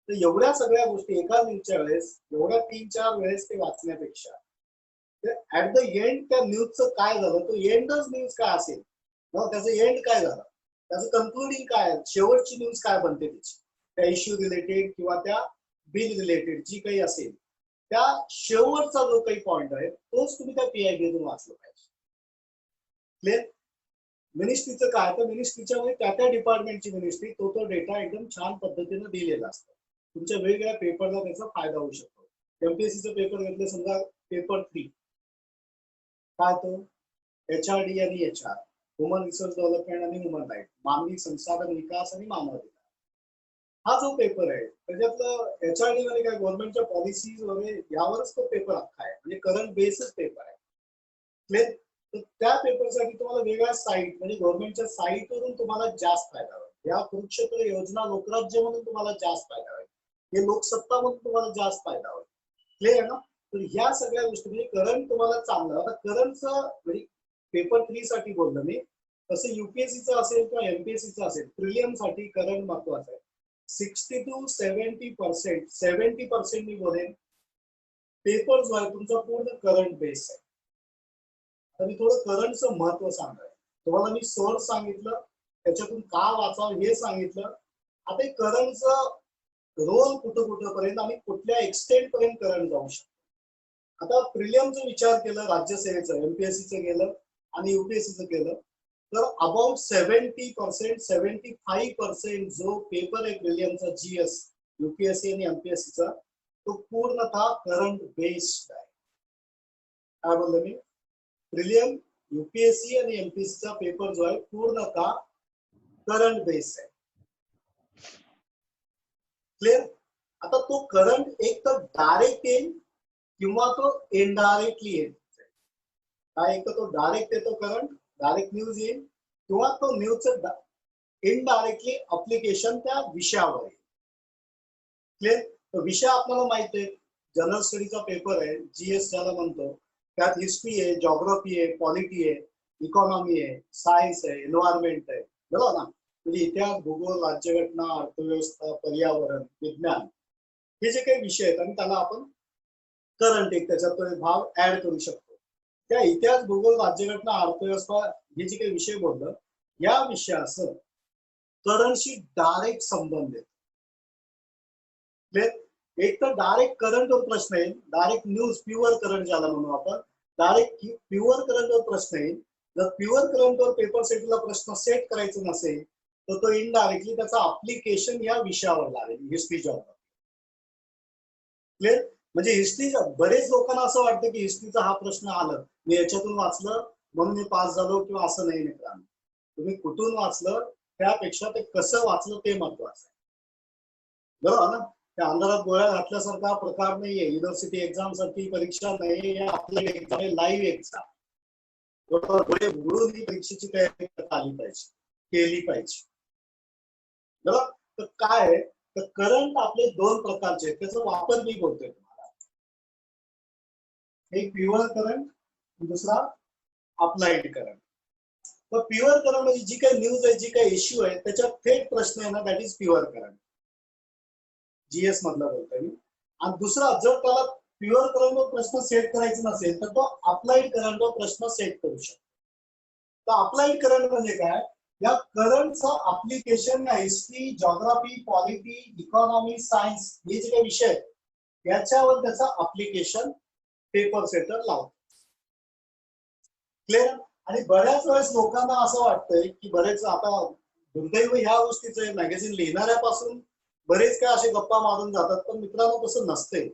तर एवढ्या सगळ्या गोष्टी एका न्यूजच्या वेळेस एवढ्या 3-4 वेळेस ते वाचण्यापेक्षा ऍट द एंड त्या न्यूजचं काय झालं, तो एंडच न्यूज काय असेल, त्याचं एंड काय झालं, त्याचं कन्क्लुडिंग काय, शेवटची न्यूज काय बनते त्याची, त्या इश्यू रिलेटेड किंवा त्या बिल रिलेटेड जी काही असेल त्या शेवटचा जो काही पॉइंट आहे तोच तुम्ही त्या PIB वाचलं पाहिजे. क्लिअर. मिनिस्ट्रीचं काय, तर मिनिस्ट्रीच्या मध्ये त्या डिपार्टमेंटची मिनिस्ट्री तो डेटा एकदम छान पद्धतीने दिलेला असतो. तुमच्या वेगवेगळ्या पेपरला त्याचा फायदा होऊ शकतो. MPSCचा पेपर घेतले समजा पेपर 3, काय तो HRD आणि HR, ह्युमन रिसोर्स डेव्हलपमेंट आणि ह्युमन राईट, मानवी संसाधन विकास आणि मानवाधिकार, हा जो पेपर आहे त्याच्यातलं HRD मध्ये काय गव्हर्नमेंटच्या पॉलिसीज वगैरे यावरच तो पेपर अख्खा आहे, म्हणजे करंट बेसच पेपर आहे. क्लिअर. तर त्या पेपरसाठी तुम्हाला वेगळ्या साईट म्हणजे गव्हर्नमेंटच्या साईटवरून तुम्हाला जास्त फायदा होईल. या कुरुक्षेत्र योजना लोकराज्य म्हणून तुम्हाला जास्त फायदा होईल, हे लोकसत्ता म्हणून तुम्हाला जास्त फायदा होईल. क्लिअर आहे ना. तर ह्या सगळ्या गोष्टी म्हणजे करंट तुम्हाला चांगलं. आता करंटचं म्हणजे पेपर 3 साठी बोललो मी, तसं UPSCचं असेल किंवा MPSCचं असेल, प्रिलियम साठी करंट महत्वाचं आहे. 60 to 70%, 70% मी बोलेन पेपर जो आहे तुमचा पूर्ण करंट बेस आहे. आता मी थोडं करंटचं महत्व सांगतोय तुम्हाला. मी सोर्स सांगितलं, त्याच्यातून का वाचावं हे सांगितलं. आता करंटचं रोल कुठं कुठं पर्यंत आणि कुठल्या एक्सटेंट पर्यंत करंट जाऊ शकतो. आता प्रिलियमचा विचार केला, राज्यसेवेचं MPSCचं केलं आणि UPSCचं केलं, तर अबाउट 70%, 75% जो पेपर आहे प्रिलियमचा GS, UPSC आणि MPSCचा, तो पूर्णतः करंट बेस्ड आहे. काय बोललो मी, प्रिलियम, UPSC आणि MPSCचा पेपर जो आहे पूर्णतः करंट बेस्ड आहे. क्लिअर. आता तो करंट एक तर डायरेक्ट येईल किंवा तो इनडायरेक्टली येईल. काय, एक तर तो डायरेक्ट येतो करंट, डायरेक्ट न्यूज येईल, किंवा तो न्यूजचं इनडायरेक्टली अप्लिकेशन त्या विषयावर येईल. क्लिअर. तो विषय आपल्याला माहित आहे, जनरल स्टडीचा पेपर आहे, GS ज्याला म्हणतो, त्यात हिस्ट्री आहे, जॉग्राफी आहे, पॉलिटी आहे, इकॉनॉमी आहे, सायन्स आहे, एन्व्हायरमेंट आहे, बरोबर ना. म्हणजे इतिहास, भूगोल, राज्यघटना, अर्थव्यवस्था, पर्यावरण, विज्ञान, हे जे काही विषय आहेत आणि त्याला आपण करंट एक त्याच्यात भाग ऍड करू शकतो. त्या इतिहास, भूगोल, राज्यघटना, अर्थव्यवस्था हे जे काही विषय बोललं, या विषयाचं करंटशी डायरेक्ट संबंध आहे. एक तर डायरेक्ट करंटवर प्रश्न येईल, डायरेक्ट न्यूज प्युअर करंट ज्याला म्हणू आपण, डायरेक्ट प्युअर करंटवर प्रश्न येईल. जर प्युअर करंटवर पेपर सेटला प्रश्न सेट करायचा नसेल तर तो इनडायरेक्टली त्याचा अप्लिकेशन या विषयावर लागेल, हिस्ट्री जॉग्राफी. क्लिअर? म्हणजे हिस्ट्री, बरेच लोकांना असं वाटतं की हिस्ट्रीचा हा प्रश्न आला, मी याच्यातून वाचलं म्हणून मी पास झालो, किंवा असं नाही मित्रांनो. तुम्ही कुठून वाचलं त्यापेक्षा ते कसं वाचलं ते महत्वाचं आहे. बरोबर ना? त्या अंधारात गोळ्या घातल्यासारखा प्रकार नाहीये. युनिव्हर्सिटी एक्झाम सारखी परीक्षा नाहीये, आपली एक्झाम आहे लाईव्ह एक्झाम. बरोबर, डोळे उघडून ही परीक्षेची तयारी करता आली पाहिजे, केली पाहिजे. बरोबर. तर काय आहे, तर करंट आपले दोन प्रकारचे आहेत, त्याचा वापर मी बोलतोय तुम्हाला. एक प्युअर करंट, दुसरा अप्लाइड करंट. तर प्युअर करंट म्हणजे जी काही न्यूज आहे, जी काही इश्यू आहे, त्याच्यात थेट प्रश्न आहे ना, that is pure current. GS मधला बोलतोय मी. आणि दुसरा, जर त्याला प्युअर करंटवर प्रश्न सेट करायचा नसेल तर तो अप्लाइड करंटवर प्रश्न सेट करू शकतो. तर अप्लाइड करंट म्हणजे काय, या करंटचं अप्लिकेशन या history, geography, polity, economy, science हे जे काही विषय आहेत याच्यावर त्याचं अप्लिकेशन पेपर सेटर लावतो. क्लिअर? आणि बऱ्याच वेळेस लोकांना असं वाटतंय की बरेच, आता दुर्दैव ह्या गोष्टीचं, मॅगझिन लिहिणाऱ्यापासून बरेच काय असे गप्पा मारून जातात, पण मित्रांनो तसं नसते.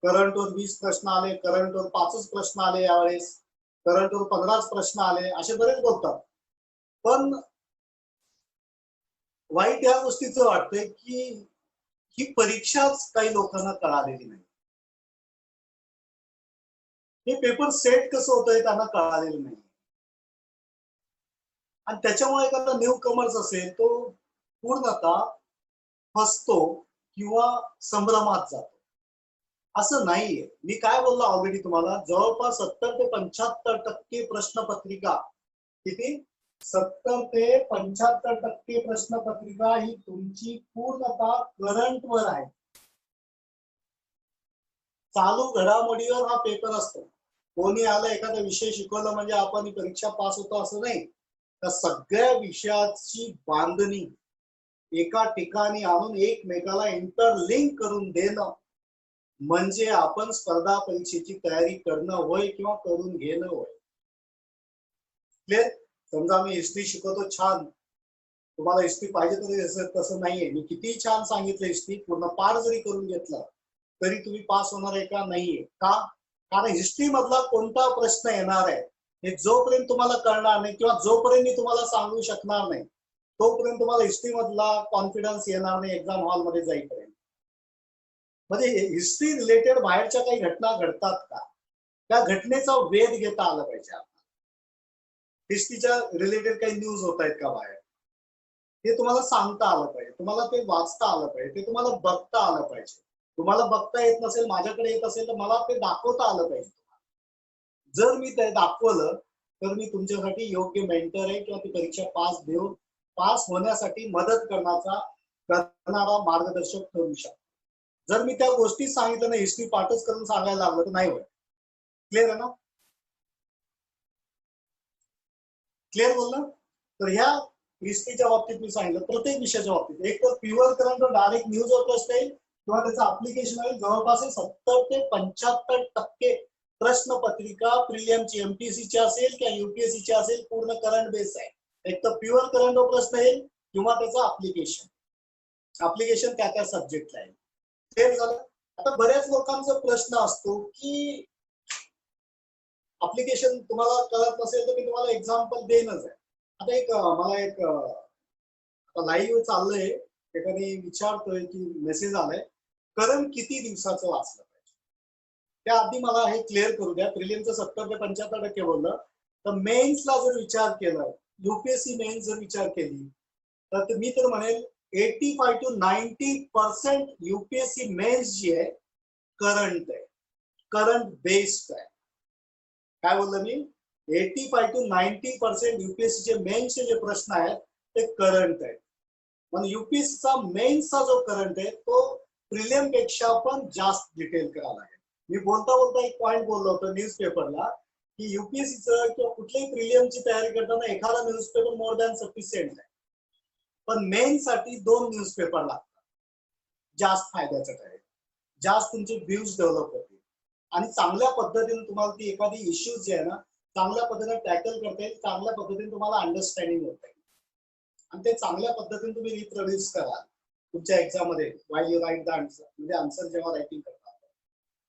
करंटवर 20 प्रश्न आले, करंटवर 5च प्रश्न आले, यावेळेस करंटवर 15च प्रश्न आले, असे बरेच बोलतात. पण वाईट या गोष्टीचं वाटतंय की ही परीक्षाच काही लोकांना कळालेली नाही. हे पेपर सेट कसं होतंय त्यांना कळालेलं नाही. आणि त्याच्यामुळे एखादा न्यू कमर्स असेल तो पूर्णतः फसतो किंवा संभ्रमात जातो. असं नाहीये. मी काय बोललो ऑलरेडी तुम्हाला, जवळपास 70 ते 75% प्रश्नपत्रिका, किती, 70 ते 75% प्रश्नपत्रिका ही तुमची पूर्णतः करंटवर आहे. चालू घडामोडीवर हा पेपर असतो. कोणी आलं एखादा विषय शिकवलं म्हणजे आपण ही परीक्षा पास होतो असं नाही. त्या सगळ्या विषयाची बांधणी एका ठिकाणी आणून एकमेकाला इंटरलिंक करून देणं म्हणजे आपण स्पर्धा परीक्षेची तयारी करणं होय, किंवा करून घेणं होय. क्लिअर? समजा मी हिस्ट्री शिकवतो छान, तुम्हाला हिस्ट्री पाहिजे तरी तसं नाहीये. मी किती छान सांगितलं, हिस्ट्री पूर्ण पार जरी करून घेतलं तरी तुम्ही पास होणार आहे का? नाहीये. का? कारण हिस्ट्री मधला कोणता प्रश्न येणार आहे हे जोपर्यंत तुम्हाला कळणार नाही, किंवा जोपर्यंत मी तुम्हाला सांगू शकणार नाही, तोपर्यंत तुम्हाला हिस्ट्री मधला कॉन्फिडन्स येणार नाही एक्झाम हॉलमध्ये जाईपर्यंत. म्हणजे हिस्ट्री रिलेटेड बाहेरच्या काही घटना घडतात का, त्या घटनेचा वेध घेता आला पाहिजे. हिस्ट्रीच्या रिलेटेड काही न्यूज होत आहेत का बाहेर, ते तुम्हाला सांगता आलं पाहिजे, तुम्हाला ते वाचता आलं पाहिजे, ते तुम्हाला बघता आलं पाहिजे. तुम्हाला बघता येत नसेल, माझ्याकडे येत असेल तर मला ते दाखवता आलं पाहिजे. जर मी ते दाखवलं तर मी तुमच्यासाठी योग्य मेंटर आहे, किंवा ती परीक्षा पास होण्यासाठी मदत करणारा मार्गदर्शक ठरू शकतो. जर मी त्या गोष्टी सांगितलं ना, हिस्ट्री पाठच करून सांगायला लागलं तर नाही होत. क्लिअर आहे ना? क्लिअर बोललं? तर ह्या हिस्ट्रीच्या बाबतीत मी सांगितलं, प्रत्येक विषयाच्या बाबतीत एक तर प्युअर करंट डायरेक्ट न्यूजवर प्रश्न येईल, किंवा त्याचं अप्लिकेशन आहे. जवळपास 70 ते 75% प्रश्नपत्रिका प्रिलियमची, एमपीएससीची असेल किंवा युपीएससीची असेल, पूर्ण करंट बेस आहे. एक तर प्युअर करंटवर प्रश्न येईल, किंवा त्याचं अप्लिकेशन त्या सब्जेक्टला आहे. क्लिअर झालं? आता बऱ्याच लोकांचा प्रश्न असतो की अप्लिकेशन तुम्हाला कळत नसेल तर मी तुम्हाला एक्झाम्पल देईनच आहे. आता मला एक लाईव्ह चाललंय, एखादी विचारतोय की मेसेज आलाय, करंट किती दिवसाचं वाचलं पाहिजे. त्या आधी मला हे क्लिअर करू द्या. प्रिलिमचं 70 ते 75% बोललं, तर मेन्सला जर विचार केला, युपीएससी मेन्स जर विचार केली तर मी तर म्हणेल 85 to 90% युपीएससी मेन्स जी आहे करंट आहे, करंट बेस्ड आहे. काय बोललं मी? 85 to 90% युपीएससीचे मेन्सचे जे प्रश्न आहेत ते करंट आहेत. म्हणजे युपीएससीचा मेन्सचा जो करंट आहे तो प्रिलियम पेक्षा पण जास्त डिटेल करावा लागेल. मी बोलता बोलता एक पॉइंट बोललो होतो न्यूजपेपरला की युपीएससीचं किंवा कुठल्याही प्रिलियमची तयारी करताना एखादा न्यूजपेपर मोर दॅन सफिशियंट आहे, पण मेन साठी 2 न्यूजपेपर लागतात. जास्त फायद्याचं ठरेल, जास्त तुमचे व्ह्यूज डेव्हलप होतील आणि चांगल्या पद्धतीने तुम्हाला ती एखादी इश्यूज जे आहे ना चांगल्या पद्धतीने टॅकल करता येईल, चांगल्या पद्धतीने तुम्हाला अंडरस्टँडिंग होता येईल आणि ते चांगल्या पद्धतीने तुम्ही रिप्रोड्यूस करा तुमच्या एक्झाम मध्ये Y you write the answer, म्हणजे आन्सर जेव्हा रायटिंग करता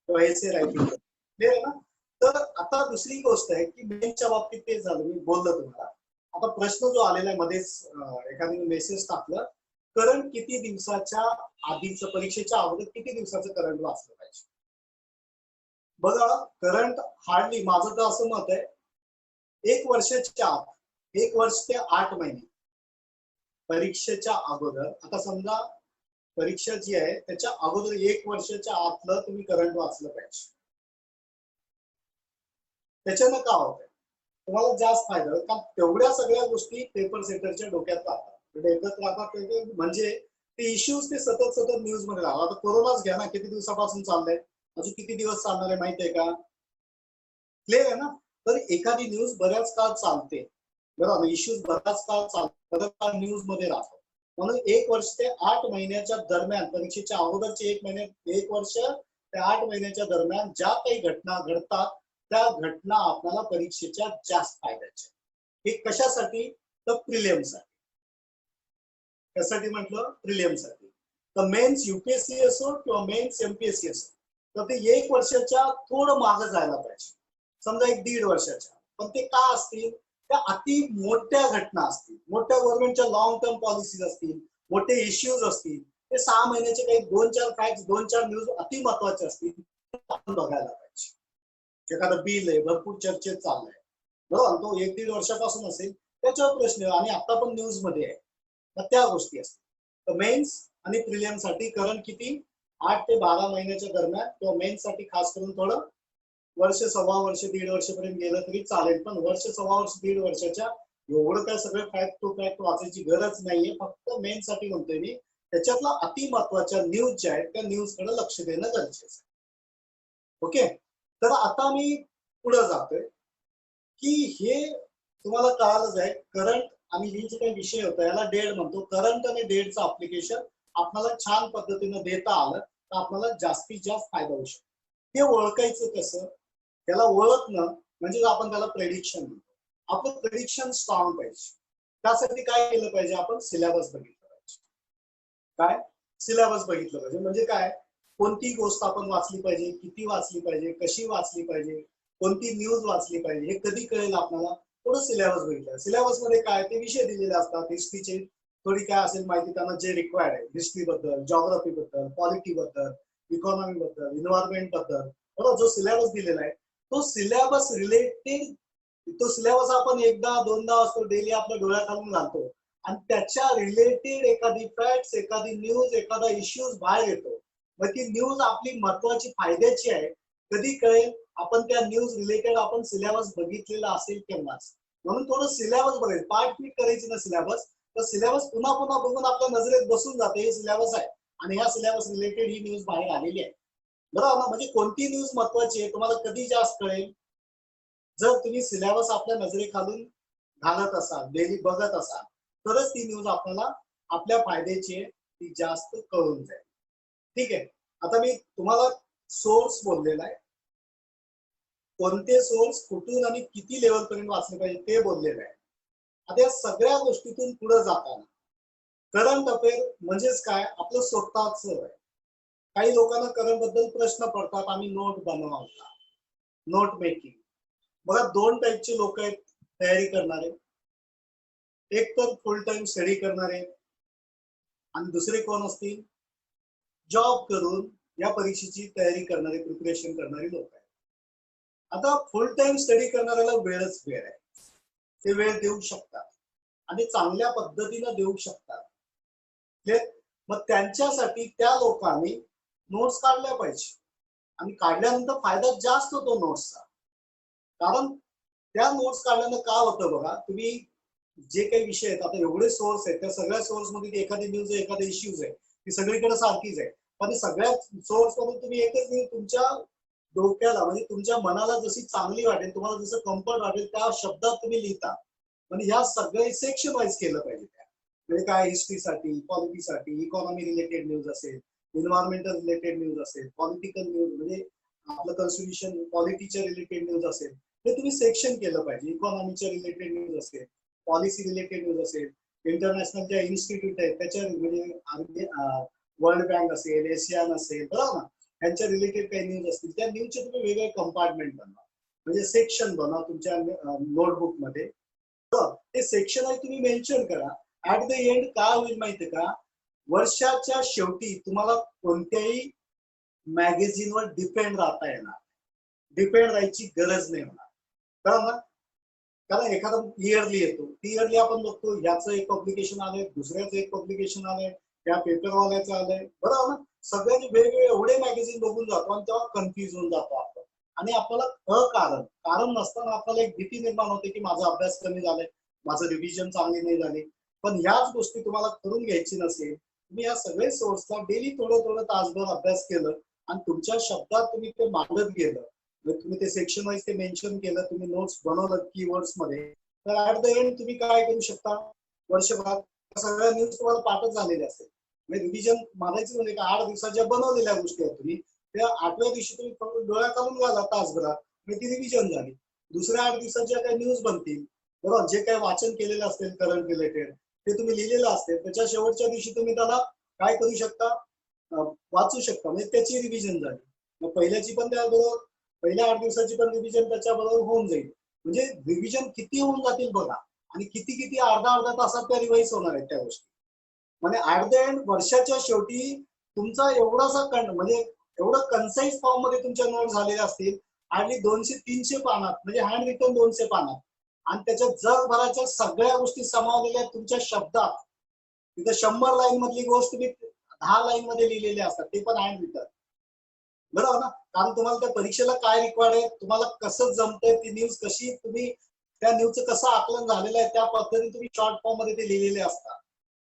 किंवा एसे रायटिंग क्लिअर आहे ना. तर आता दुसरी गोष्ट आहे की मेनच्या बाबतीत तेच झालं, मी बोललो तुम्हाला. आता प्रश्न जो आलेला आहे मध्येच एखाद्याने मेसेज टाकलं, करंट किती दिवसाच्या आधीचं, परीक्षेच्या अगोदर किती दिवसाचं करंट वाचलं पाहिजे. बघा करंट हार्डली, माझं तर असं मत आहे 1 वर्षाच्या आत, 1 वर्ष ते 8 महिने परीक्षेच्या अगोदर. आता समजा परीक्षा जी आहे त्याच्या अगोदर 1 वर्षाच्या आतलं तुम्ही करंट वाचलं पाहिजे. त्याच्यानं का होतंय तुम्हाला जास्त फायदा होईल, कारण तेवढ्या सगळ्या गोष्टी पेपर सेटरच्या डोक्यात राहतात, डोक्यात राहतात म्हणजे ते इश्यूज ते सतत सतत न्यूज मध्ये राहतात. आता कोरोनाच घ्या ना, किती दिवसापासून चाललंय, अजून किती दिवस चालणार आहे माहिती आहे का. क्लिअर आहे ना. तर एखादी न्यूज बऱ्याच काळ चालते, बरोबर, इश्यूज बराच काळ चालतो, बराच काळ न्यूज मध्ये राहतो. म्हणून 1 वर्ष ते 8 महिन्याच्या दरम्यान, परीक्षेच्या अगोदरचे 1 वर्ष ते 8 महिन्याच्या दरम्यान ज्या काही घटना घडतात त्या घटना आपल्याला परीक्षेच्या जास्त फायद्याच्या. हे कशासाठी, तर प्रिलियमसाठी. कशासाठी म्हटलं, प्रिलियमसाठी. तर मेन्स युपीएससी असो किंवा मेन्स एमपीएससी असो, तर ते 1 वर्षाच्या थोडं मागे जायला पाहिजे, समजा 1-1.5 वर्षाच्या. पण ते का असतील, त्या अति मोठ्या घटना असतील, मोठ्या गव्हर्नमेंटच्या लॉंग टर्म पॉलिसीज असतील, मोठे इश्यूज असतील, ते 6 महिन्याचे काही 2-4 फॅक्ट, 2-4 न्यूज अति महत्वाचे असतील, आपण बघायला पाहिजे. एखादं बिल आहे भरपूर चर्चेत चाललंय, बरोबर, तो 1-1.5 वर्षापासून असेल, त्याच्यावर प्रश्न आणि आता पण न्यूज मध्ये आहे, तर त्या गोष्टी असतील. तर मेन्स आणि प्रिलियम साठी करंट किती, 8 ते 12 महिन्याच्या दरम्यान, किंवा मेन्स साठी खास करून थोडं वर्ष, सव्वा वर्ष, 1.5 वर्षापर्यंत गेलं तरी चालेल. पण वर्ष, सव्वा वर्ष, 1.5 वर्षाच्या एवढं काय सगळं फॅक्ट टू फॅक्ट वाचायची गरज नाहीये. फक्त मेन साठी म्हणतोय मी, त्याच्यातला अति महत्वाच्या न्यूज ज्या आहेत त्या न्यूज कडे लक्ष देणं गरजेचं आहे. ओके. तर आता मी पुढे जातोय की हे तुम्हाला कळालंच आहे, करंट आणि ही जे काही विषय होता याला डेड म्हणतो. करंट आणि डेडचं अप्लिकेशन आपल्याला छान पद्धतीने देता आलं तर आपल्याला जास्तीत जास्त फायदा होऊ शकतो. हे ओळखायचं कसं, त्याला ओळखणं म्हणजे आपण त्याला प्रेडिक्शन म्हणतो. आपलं प्रेडिक्शन स्ट्रॉंग पाहिजे. त्यासाठी काय केलं पाहिजे, आपण सिलेबस बघितलं पाहिजे. काय सिलेबस बघितलं पाहिजे म्हणजे काय, कोणती गोष्ट आपण वाचली पाहिजे, किती वाचली पाहिजे, कशी वाचली पाहिजे, कोणती न्यूज वाचली पाहिजे, हे कधी कळेल आपल्याला, थोडं सिलेबस बघितलं. सिलेबस मध्ये काय ते विषय दिलेले असतात, हिस्ट्रीचे थोडी काय असेल माहिती त्यांना जे रिक्वायर्ड आहे, हिस्ट्री बद्दल, जॉग्राफी बद्दल, पॉलिटी बद्दल, इकॉनॉमी बद्दल, इन्व्हायरमेंट बद्दल, बरोबर, जो सिलेबस दिलेला आहे तो सिलेबस रिलेटेड, तो सिलेबस आपण एकदा दोनदा असतो डेली आपल्या डोळ्याखालून घालतो आणि त्याच्या रिलेटेड एखादी फॅक्ट्स, एखादी न्यूज, एखादा इश्यूज बाहेर येतो. मग ती न्यूज आपली महत्वाची फायद्याची आहे कधी कळेल, आपण त्या न्यूज रिलेटेड आपण सिलेबस बघितलेला असेल तेव्हाच. म्हणून थोडं सिलेबस बघायचं, पार्ट पीट करायची ना सिलेबस, तर सिलेबस पुन्हा पुन्हा बघून आपल्या नजरेत बसून जाते हे सिलेबस आहे आणि ह्या सिलेबस रिलेटेड ही न्यूज बाहेर आलेली आहे, बरोबर ना. म्हणजे कोणती न्यूज महत्वाची आहे तुम्हाला कधी जास्त कळेल, जर तुम्ही सिलेबस आपल्या नजरेखालून घालत असाल, डेली बघत असाल, तरच ती न्यूज आपल्याला आपल्या फायद्याची आहे ती जास्त कळून जाईल. ठीक आहे. आता मी तुम्हाला सोर्स बोललेला आहे, कोणते सोर्स कुठून आणि किती लेवल पर्यंत वाचले पाहिजे ते बोललेलं आहे. आता या सगळ्या गोष्टीतून पुढे जाताना करंट अफेअर म्हणजेच काय, आपलं स्वतःच आहे. काही लोकांना करंट बद्दल प्रश्न पडतात, आम्ही नोट बनवता, नोट मेकिंग. बघा 2 टाईपचे लोक आहेत तयारी करणारे, एक तर फुल टाइम स्टडी करणारे आणि दुसरे कोण असतील, जॉब करून या परीक्षेची तयारी करणारे, प्रिपरेशन करणारे लोक आहेत. आता फुल टाइम स्टडी करणाऱ्याला वेळच वेळ आहे, ते वेळ देऊ शकतात आणि चांगल्या पद्धतीने देऊ शकतात. मग त्यांच्यासाठी त्या लोकांनी नोट्स काढल्या पाहिजे आणि काढल्यानंतर फायदा जास्त होतो नोट्सचा. कारण त्या नोट्स काढल्यानं काय होतं बघा, तुम्ही जे काही विषय आहेत, आता एवढे सोर्स आहेत, त्या सगळ्या सोर्स मध्ये एखादी न्यूज आहे, एखादा इश्यूज आहे, ती सगळीकडे सारखीच आहे. पण सगळ्या सोर्स मधून तुम्ही एकच न्यूज तुमच्या डोक्याला म्हणजे तुमच्या मनाला जशी चांगली वाटेल, तुम्हाला जसं कम्फर्ट वाटेल त्या शब्दात तुम्ही लिहिता. म्हणजे ह्या सगळे सेक्शन वाईज केलं पाहिजे त्या. म्हणजे काय हिस्ट्रीसाठी, पॉलिटीसाठी, इकॉनॉमी रिलेटेड न्यूज असेल, एन्व्हायरमेंटल रिलेटेड न्यूज असेल, पॉलिटिकल न्यूज म्हणजे आपलं कॉन्स्टिट्यूशन पॉलिटीच्या रिलेटेड न्यूज असेल, हे तुम्ही सेक्शन केलं पाहिजे. इकॉनॉमीच्या रिलेटेड न्यूज असेल, पॉलिसी रिलेटेड न्यूज असेल, इंटरनॅशनल ज्या इन्स्टिट्यूट आहेत त्याच्या म्हणजे वर्ल्ड बँक असेल, एशियन असेल, बरोबर ना, यांच्या रिलेटेड काही न्यूज असतील त्या न्यूजचे तुम्ही वेगळे कंपार्टमेंट बनवा, म्हणजे सेक्शन बनवा तुमच्या नोटबुक मध्ये. तर ते सेक्शन आहे तुम्ही मेन्शन करा. ऍट द एंड काय होईल माहितीये का, वर्षाच्या शेवटी तुम्हाला कोणत्याही मॅगझिनवर डिपेंड राहता येणार, डिपेंड राहायची गरज नाही होणार. कळलं ना? कारण एखादा इयरली येतो, ती इयरली आपण बघतो याचं एक पब्लिकेशन आलंय, दुसऱ्याचं एक पब्लिकेशन आलंय, त्या पेपरवाल्याचं आलंय, बरोबर ना. सगळ्यांनी वेगवेगळे एवढे मॅगझिन बघून जातो आणि तेव्हा कन्फ्युज होऊन जातो आपण. आणि आपल्याला कारण नसताना आपल्याला एक भीती निर्माण होते की माझा अभ्यास कमी झालाय, माझं रिव्हिजन चांगली नाही झाली. पण ह्याच गोष्टी तुम्हाला करून घ्यायची नसेल, तुम्ही या सगळे सोर्सला डेली थोडं थोडं तासभर अभ्यास केलं आणि तुमच्या शब्दात तुम्ही ते मांडत गेलं, तुम्ही ते सेक्शन वाईज ते मेन्शन केलं, तुम्ही नोट्स बनवलं कीवर्ड्स मध्ये, तर ऍट द एंड तुम्ही काय करू शकता, वर्षभरात सगळ्या न्यूज तुम्हाला पाठच झालेल्या असतील. म्हणजे रिव्हिजन मारायचं म्हणजे 8 दिवसाच्या बनवलेल्या गोष्टी आहेत तुम्ही त्या 8व्या दिवशी तुम्ही डोळ्या काढून घाला तासभरात, म्हणजे ती रिव्हिजन झाली. दुसऱ्या 8 दिवसाच्या काही न्यूज बनतील, बरोबर, जे काही वाचन केलेलं असेल करंट रिलेटेड ते तुम्ही लिहिलेलं असेल, त्याच्या शेवटच्या दिवशी तुम्ही त्याला काय करू शकता, वाचू शकता, म्हणजे त्याची रिव्हिजन झाली. मग पहिल्याची पण त्याबरोबर पहिल्या 8 दिवसाची पण रिव्हिजन त्याच्याबरोबर होऊन जाईल. म्हणजे रिव्हिजन किती होऊन जातील बघा, आणि किती किती अर्धा तासात त्या रिवाईज होणार आहेत त्या गोष्टी. म्हणजे ऍट द एंड वर्षाच्या शेवटी तुमचा एवढासा म्हणजे एवढं कन्साईज फॉर्म मध्ये तुमच्या नोट झालेल्या असतील, हार्डली 200-300 पानात, म्हणजे हँड रिटन 200 पानात, आणि त्याच्यात जगभराच्या सगळ्या गोष्टी समावलेल्या तुमच्या शब्दात. तिथे 100 लाईन मधली गोष्ट तुम्ही 10 लाईन मध्ये लिहिलेली असतात, ते पण हँड रिटन, बरोबर ना. कारण तुम्हाला त्या परीक्षेला काय रिक्वायर्ड आहे, तुम्हाला कसं जमतंय, ती न्यूज कशी तुम्ही त्या न्यूजचं कसं आकलन झालेलं आहे त्या पद्धतीने तुम्ही शॉर्ट फॉर्म मध्ये ते लिहिलेले असतात,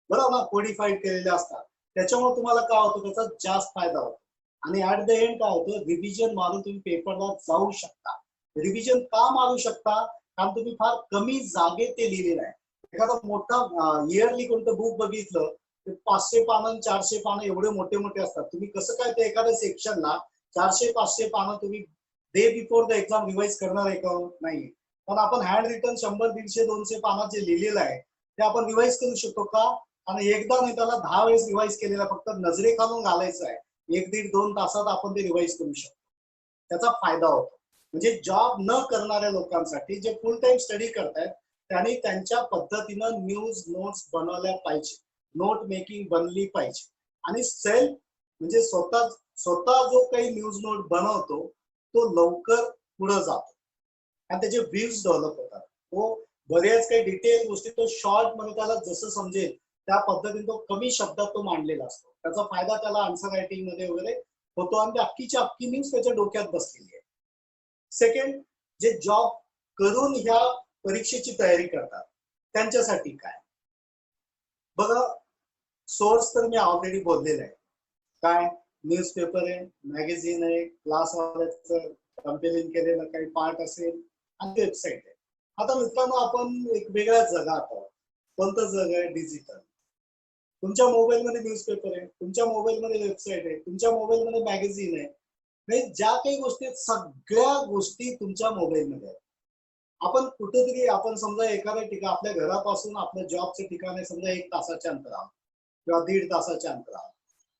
बरोबर ना, कोडिफाईड केलेले असतात. त्याच्यामुळे तुम्हाला काय होतं, त्याचा जास्त फायदा होतो. आणि ऍट द एंड काय होतं, रिव्हिजन मारून तुम्ही पेपरला जाऊ शकता. रिव्हिजन का मारू शकता, कारण तुम्ही फार कमी जागेत ते लिहिलेलं आहे. एखादा मोठा इयरली कोणतं बुक बघितलं, 500 पानं 400 पानं एवढे मोठे मोठे असतात. तुम्ही कसं काय ते एखाद्या सेक्शनला 400-500 पानं तुम्ही day before the exam revise करणार आहे का? नाही. पण आपण हँड रिटन 100-150-200 पानात जे लिहिलेलं आहे ते आपण रिवाइज करू शकतो का? आणि एकदा नाही, त्याला 10 वेळेस रिवाइज केलेला, फक्त नजरेखालून घालायचं आहे. 1-1.5-2 तासात आपण ते रिवाइज करू शकतो. त्याचा फायदा होतो. म्हणजे जॉब न करणाऱ्या लोकांसाठी, जे फुल टाइम स्टडी करतायत, त्यांनी त्यांच्या पद्धतीनं न्यूज नोट्स बनवल्या पाहिजे, नोट मेकिंग बनली पाहिजे. आणि सेल्फ म्हणजे स्वतः जो काही न्यूज नोट बनवतो तो लवकर पुढे जातो आणि त्याचे व्ह्यूज डेव्हलप होतात. तो बऱ्याच काही डिटेल गोष्टी तो शॉर्ट मध्ये त्याला जसं समजेल त्या पद्धतीने तो कमी शब्दात तो मांडलेला असतो. त्याचा फायदा त्याला आन्सर रायटिंग मध्ये वगैरे होतो आणि ते अख्खीच्या अख्खी न्यूज त्याच्या डोक्यात बसलेली आहे. सेकंड, जे जॉब करून ह्या परीक्षेची तयारी करतात त्यांच्यासाठी काय बघा, सोर्स तर मी ऑलरेडी बोललेला आहे. काय, न्यूजपेपर आहे, मॅगझिन आहे, क्लासवाल्याचं कंपेलिंग केलेलं काही पार्ट असेल, आणि वेबसाईट आहे. आता मित्रांनो, आपण एक वेगळ्याच जगात आहोत. कोणतं जग आहे? डिजिटल. तुमच्या मोबाईलमध्ये न्यूजपेपर आहे, तुमच्या मोबाईलमध्ये वेबसाईट आहे, तुमच्या मोबाईलमध्ये मॅगझिन आहे. म्हणजे ज्या काही गोष्टी आहेत सगळ्या गोष्टी तुमच्या मोबाईलमध्ये आहेत. आपण कुठेतरी, आपण समजा एखाद्या ठिकाण, आपल्या घरापासून आपल्या जॉबचं ठिकाण आहे समजा 1 तासाच्या अंतरावर किंवा 1.5 तासाच्या अंतरावर.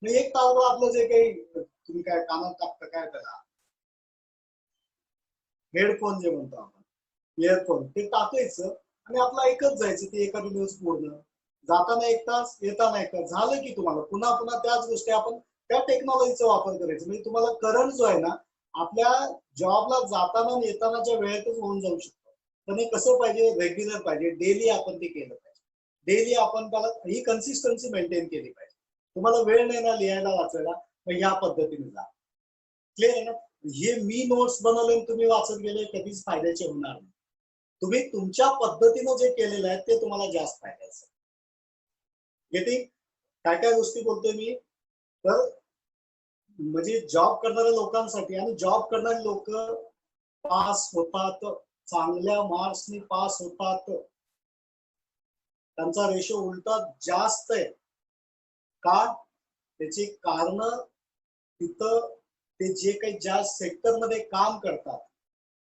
मग 1 तासभर आपलं जे काही तुम्ही काय कानात टाकता, काय त्याला हेडफोन जे म्हणतो आपण, इयरफोन, ते टाकायचं आणि आपलं ऐकत जायचं ती एखादी न्यूज पूर्ण. जाताना 1 तास, येताना 1 तास, झालं की तुम्हाला पुन्हा पुन्हा त्याच गोष्टी आपण त्या टेक्नॉलॉजीचा वापर करायचा. म्हणजे तुम्हाला करंट जो आहे ना, आपल्या जॉबला जाताना आणि येतानाच्या वेळेतच होऊन जाऊ शकतो. पण हे कसं पाहिजे, रेग्युलर पाहिजे, डेली आपण ते केलं पाहिजे. डेली आपण त्याला ही कन्सिस्टन्सी मेंटेन केली पाहिजे. तुम्हाला वेळ नाही ना लिहायला वाचायला, मग या पद्धतीने जा. क्लिअर आहे ना? हे मी नोट्स बनवले तुम्ही वाचत गेले कधीच फायद्याचे होणार नाही. तुम्ही तुमच्या पद्धतीनं जे केलेलं आहे ते तुम्हाला जास्त फायद्याचं. येते काय काय गोष्टी बोलतोय मी, तर म्हणजे जॉब करणाऱ्या लोकांसाठी, आणि जॉब करणारे लोक पास होतात, चांगल्या मार्क्सनी पास होतात, त्यांचा रेशो उलटा जास्त आहे. का? त्याची कारण तिथं ते जे काही ज्या सेक्टरमध्ये काम करतात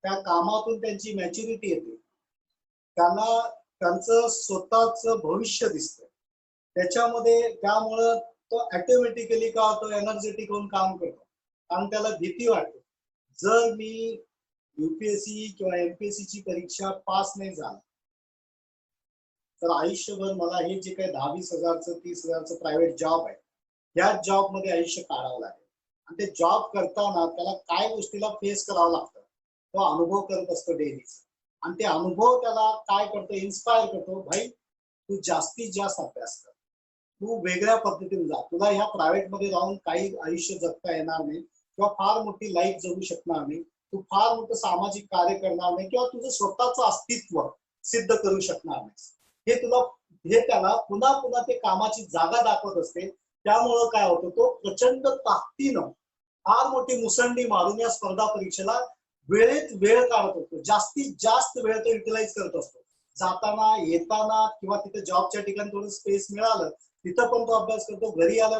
त्या कामातून त्यांची मॅच्युरिटी येते, त्यांना त्यांचं स्वतःच भविष्य दिसतं त्याच्यामध्ये, त्यामुळं तो ऑटोमॅटिकली का होतो, एनर्जेटिक होऊन काम करतो आणि त्याला भीती वाटते, जर मी युपीएससी किंवा एमपीएससी ची परीक्षा पास नाही झाला तर आयुष्यभर मला हे जे काही 10-20 हजारचं 30 हजारचं प्रायव्हेट जॉब आहे याच जॉब मध्ये आयुष्य काढावं लागेल. आणि ते जॉब करताना त्याला काय गोष्टीला फेस करावं लागतं तो अनुभव करत असतो डेलीचा, आणि ते अनुभव त्याला काय करतो, इन्स्पायर करतो, भाई तू जास्तीत जास्त अभ्यास कर, तू वेगळ्या पद्धतीने जा, तुला ह्या प्रायव्हेट मध्ये राहून काही आयुष्य जगता येणार नाही किंवा फार मोठी लाईफ जगू शकणार नाही, तू फार मोठं सामाजिक कार्य करणार नाही किंवा तुझं स्वतःचं अस्तित्व सिद्ध करू शकणार नाही. हे त्याला पुन्हा पुन्हा ते कामाची जागा दाखवत असते. त्यामुळं काय होतं, तो प्रचंड ताकदीनं फार मोठी मुसंडी मारून या स्पर्धा परीक्षेला वेळेत वेळ काढत असतो, जास्तीत जास्त वेळ तो युटिलाइज करत असतो. जाताना येताना किंवा तिथे जॉबच्या ठिकाणी थोडं स्पेस मिळालं तिथं पण तो अभ्यास करतो, घरी आला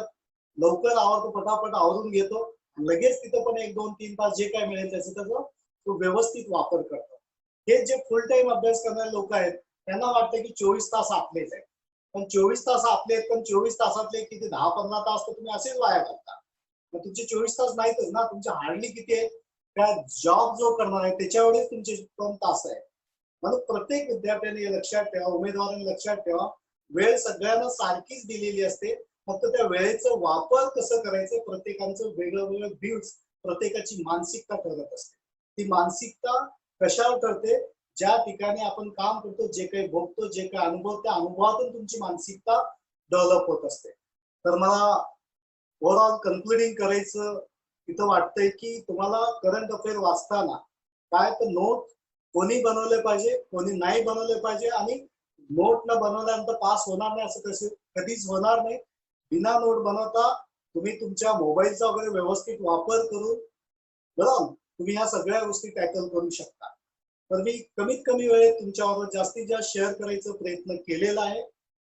लवकर आवडतो, पटापट आवरून घेतो, लगेच तिथं पण 1-2-3 तास जे काय मिळेल त्याचा तो व्यवस्थित वापर करतो. हे जे फुल टाइम अभ्यास करणारे लोक आहेत त्यांना वाटतं की 24 तास आपलेच आहेत, पण 24 तास आपले आहेत, पण 24 तासातले किती 10-15 तास तर तुम्ही असेच वाया घालता. मग तुमचे 24 तास नाहीतच ना, तुमचे हार्डली किती आहेत, त्या जॉब जो करणार आहे त्याच्यावरच तुमचे 2 तास आहे. म्हणून प्रत्येक विद्यार्थ्याने लक्षात ठेवा, उमेदवारांनी लक्षात ठेवा, वेळ सगळ्यांना सारखीच दिलेली असते, फक्त त्या वेळेचा वापर कसं करायचं प्रत्येकाचं वेगळं वेगळं व्ह्यूज, प्रत्येकाची मानसिकता ठरत असते. ती मानसिकता कशावर ठरते, ज्या ठिकाणी आपण काम करतो, जे काही भोगतो, जे काही अनुभव, त्या अनुभवातून तुमची मानसिकता डेव्हलप होत असते. तर मला ओव्हरऑल कन्क्लुडिंग करायचं इथं वाटतंय की तुम्हाला करंट अफेअर वाचताना काय तर नोट कोणी बनवले पाहिजे, कोणी नाही बनवले पाहिजे, आणि नोट न बनवल्यानंतर पास होणार नाही असं कधीच होणार नाही. बिना नोट बनवता तुम्ही तुमच्या मोबाईलचा वगैरे व्यवस्थित वापर करून बरोबर तुम्ही ह्या सगळ्या गोष्टी टॅकल करू शकता. तर मी कमीत कमी वेळेत तुमच्याबरोबर जास्तीत जास्त शेअर करायचा प्रयत्न केलेला आहे.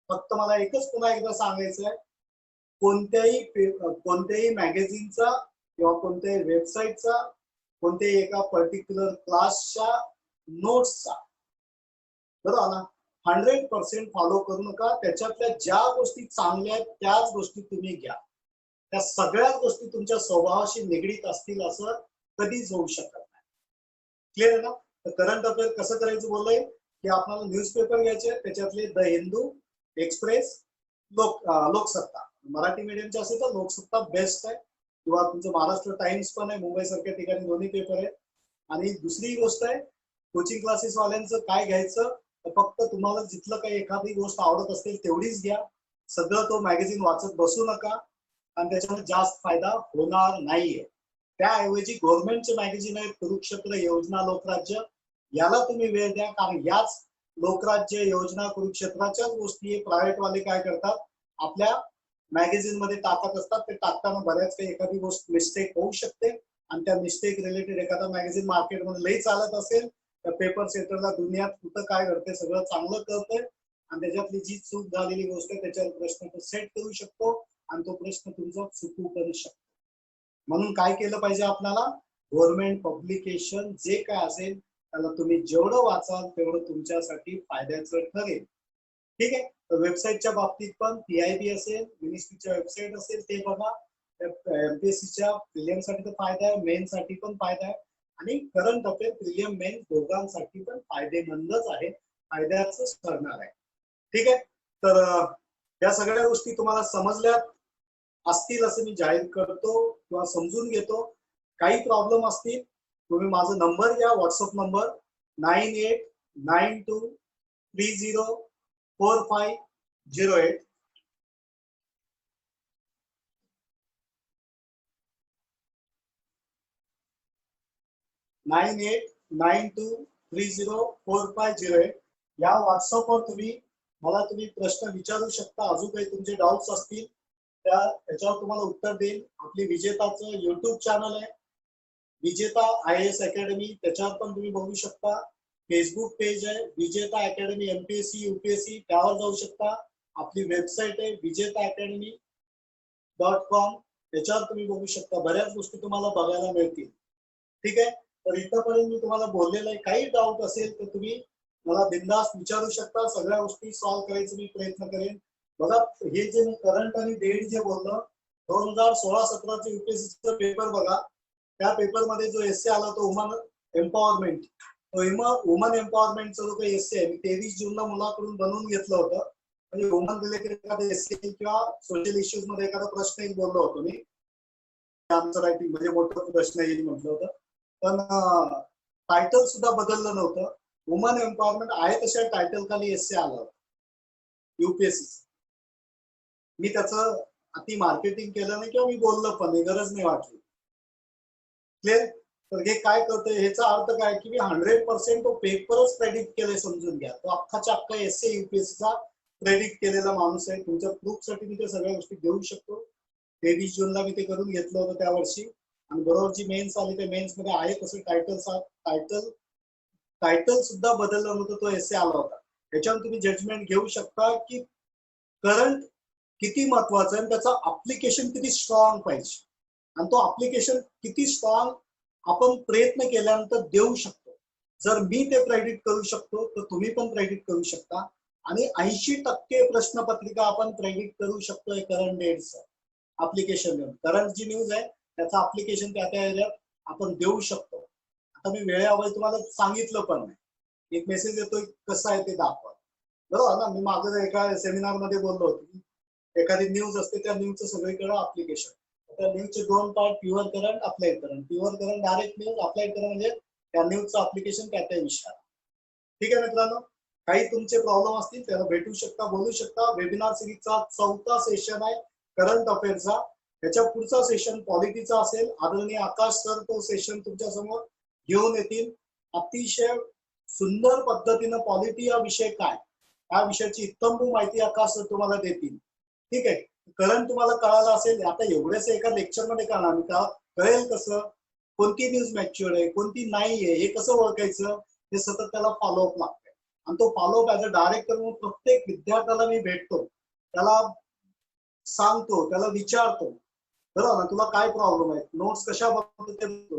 फक्त मला एकच पुन्हा एकदा सांगायचं आहे, कोणत्याही मॅगझिनचा किंवा कोणत्याही वेबसाईटचा, कोणत्याही एका पर्टिक्युलर क्लासच्या नोट्सचा बरोबर ना 100% फॉलो करू नका. त्याच्यातल्या ज्या गोष्टी चांगल्या आहेत त्याच गोष्टी तुम्ही घ्या. त्या सगळ्याच गोष्टी तुमच्या स्वभावाशी निगडीत असतील असं कधीच होऊ शकत नाही. क्लिअर आहे ना? तर करंट अफेअर कसं करायचं बोललंय की आपल्याला न्यूजपेपर घ्यायचे, त्याच्यातले द हिंदू, एक्सप्रेस, लोकसत्ता. मराठी मीडियमचे असेल तर लोकसत्ता बेस्ट आहे, किंवा तुमचं महाराष्ट्र टाइम्स पण आहे, मुंबई सारख्या ठिकाणी दोन्ही पेपर आहे. आणि दुसरी गोष्ट आहे, कोचिंग क्लासेस वाल्यांचं काय घ्यायचं, तर फक्त तुम्हाला जिथलं काही एखादी गोष्ट आवडत असेल तेवढीच घ्या. सगळं तो मॅगझिन वाचत बसू नका, आणि त्याच्यामध्ये जास्त फायदा होणार नाहीये. त्याऐवजी गव्हर्नमेंटचे मॅगझिन आहेत, कुरुक्षेत्र, योजना, लोकराज्य, याला तुम्ही वेळ द्या. कारण याच लोकराज्य, योजना, कुरुक्षेत्राच्याच गोष्टी प्रायव्हेट वाले काय करतात, आपल्या मॅगझिन मध्ये टाकत असतात. ते टाकताना बऱ्याच काही एखादी गोष्ट मिस्टेक होऊ शकते, आणि त्या मिस्टेक रिलेटेड एखादा मॅगझिन मार्केटमध्ये लई चालत असेल तर पेपर सेंटरला दुनियात कुठं काय घडते सगळं चांगलं कळतंय, आणि त्याच्यातली जी चूक झालेली गोष्ट आहे त्याच्यावर प्रश्न तो सेट करू शकतो, आणि तो प्रश्न तुमचा चुकू करू शकतो. म्हणून काय केलं पाहिजे आपल्याला, गव्हर्नमेंट पब्लिकेशन जे काय असेल त्याला तुम्ही जेवढं वाचाल तेवढं तुमच्यासाठी फायद्याचं ठरेल. ठीक आहे. तर वेबसाईटच्या बाबतीत पण पीआयबी असेल, मिनिस्ट्रीच्या वेबसाईट असेल ते बघा. एमपीएससीच्या प्रिलियमसाठी तर फायदा आहे, मेन साठी पण फायदा आहे, आणि करंट अफेअर प्रिलियम मेन दोघांसाठी पण फायदेमंदच आहे, फायद्याच ठरणार आहे. ठीक आहे. तर या सगळ्या गोष्टी तुम्हाला समजल्या असतील असं मी जाहीर करतो किंवा समजून घेतो. काही प्रॉब्लेम असतील तुम्ही माझा नंबर घ्या, व्हॉट्सअप नंबर 9892304508. 9892304508 या व्हॉट्सअपवर तुम्ही प्रश्न विचारू शकता. अजून काही तुमचे डाऊट्स असतील त्याच्यावर तुम्हाला उत्तर देईल. आपली विजेताचं युट्यूब चॅनल आहे, विजेता IAS अकॅडमी, त्याच्यावर पण तुम्ही बघू शकता. फेसबुक पेज आहे विजेता अकॅडमी MPSC UPSC, त्यावर जाऊ शकता. आपली वेबसाईट आहे विजेताअकॅडमी.com, त्याच्यावर तुम्ही बघू शकता. बऱ्याच गोष्टी तुम्हाला बघायला मिळतील. ठीक आहे, तर इथपर्यंत मी तुम्हाला बोललेलं आहे. काही डाऊट असेल तर तुम्ही मला बिनधास्त विचारू शकता. सगळ्या गोष्टी सॉल्व्ह करायचा मी प्रयत्न करेन. बघा, हे जे मी करंट आणि डेट जे बोललो, 2016-17 UPSCचा पेपर बघा. त्या पेपरमध्ये जो एस्से आला तो वुमन एम्पॉवरमेंट, वुमन एम्पॉवरमेंटचा जो काही एस्से आहे, मी 23 जूनला मुलाकडून बनवून घेतलं होतं. म्हणजे वुमन रिलेटेड एखादा एस्से किंवा सोशल इश्यूज मध्ये एखादा प्रश्न एक बोललो होतो मी. आन्सर रायटिंग म्हणजे मोठा प्रश्न येईल म्हटलं होतं, पण टायटल सुद्धा बदललं नव्हतं. वुमन एम्पॉवरमेंट आहे तशा टायटल खाली एस्से आला होता UPSC. मी त्याचं अति मार्केटिंग केलं नाही किंवा मी बोललो पण नाही, गरज नाही वाटली. क्लिअर. तर हे काय करतंय, ह्याचा अर्थ काय की मी 100% तो पेपरच प्रेडिक्ट केले, समजून घ्या. तो अख्खाच्या अख्खा एस्से UPSCचा प्रेडिक्ट केलेला माणूस आहे. तुमच्या प्रूफसाठी मी त्या सगळ्या गोष्टी देऊ शकतो. 23 जूनला मी ते करून घेतलं होतं त्या वर्षी. आणि बरोबर जी मेन्स आली त्या मेन्स मध्ये आहे तसं टायटल सुद्धा बदललं नव्हतं, तो एस्से आला होता. त्याच्यावर तुम्ही जजमेंट घेऊ शकता की करंट किती महत्वाचं आहे, त्याचा अप्लिकेशन किती स्ट्रॉंग पाहिजे, आणि तो अप्लिकेशन किती स्ट्रॉंग आपण प्रयत्न केल्यानंतर देऊ शकतो. जर मी ते प्रेडिक्ट करू शकतो तर तुम्ही पण प्रेडिक्ट करू शकता. आणि 80% प्रश्नपत्रिका आपण प्रेडिक्ट करू शकतोय करंट डेटचं अप्लिकेशन देऊन. करंट जी न्यूज आहे त्याचं अप्लिकेशन त्या त्या एरियात आपण देऊ शकतो. आता मी वेळेअभावी तुम्हाला सांगितलं पण नाही. एक मेसेज येतोय कसं आहे ते दाखवा, बरोबर ना. मी मागं एका सेमिनार मध्ये बोललो होतो की एखादी न्यूज असते, त्या न्यूजचं सगळीकडे अप्लिकेशन. त्या न्यूजचे दोन part, pure current, applied current. Pure current direct news, applied current म्हणजे त्या न्यूजचं अप्लिकेशन त्या त्या विषयाला. ठीक आहे मित्रांनो, काही तुमचे प्रॉब्लेम असतील त्याला भेटू शकता, बोलू शकता. वेबिनार सिरीजचा 4था सेशन आहे करंट अफेअरचा. त्याच्या पुढचा सेशन पॉलिटीचा असेल. आदरणीय आकाश सर तो सेशन तुमच्या समोर घेऊन येतील. अतिशय सुंदर पद्धतीनं पॉलिटी हा विषय काय, या विषयाची इत्तम माहिती आकाश सर तुम्हाला देतील. ठीक आहे, करंट तुम्हाला कळालं असेल. आता एवढेच एका लेक्चर मध्ये कळणार मी का, कळेल कसं कोणती न्यूज मॅच्युअर आहे कोणती नाहीये हे कसं ओळखायचं, हे सतत त्याला फॉलोअप लागतंय. आणि तो फॉलोअप ऍज अ डायरेक्टर म्हणून प्रत्येक विद्यार्थ्याला मी भेटतो, त्याला सांगतो, त्याला विचारतो, बरोबर ना, तुला काय प्रॉब्लेम आहे, नोट्स कशा बनवतो ते बघतो,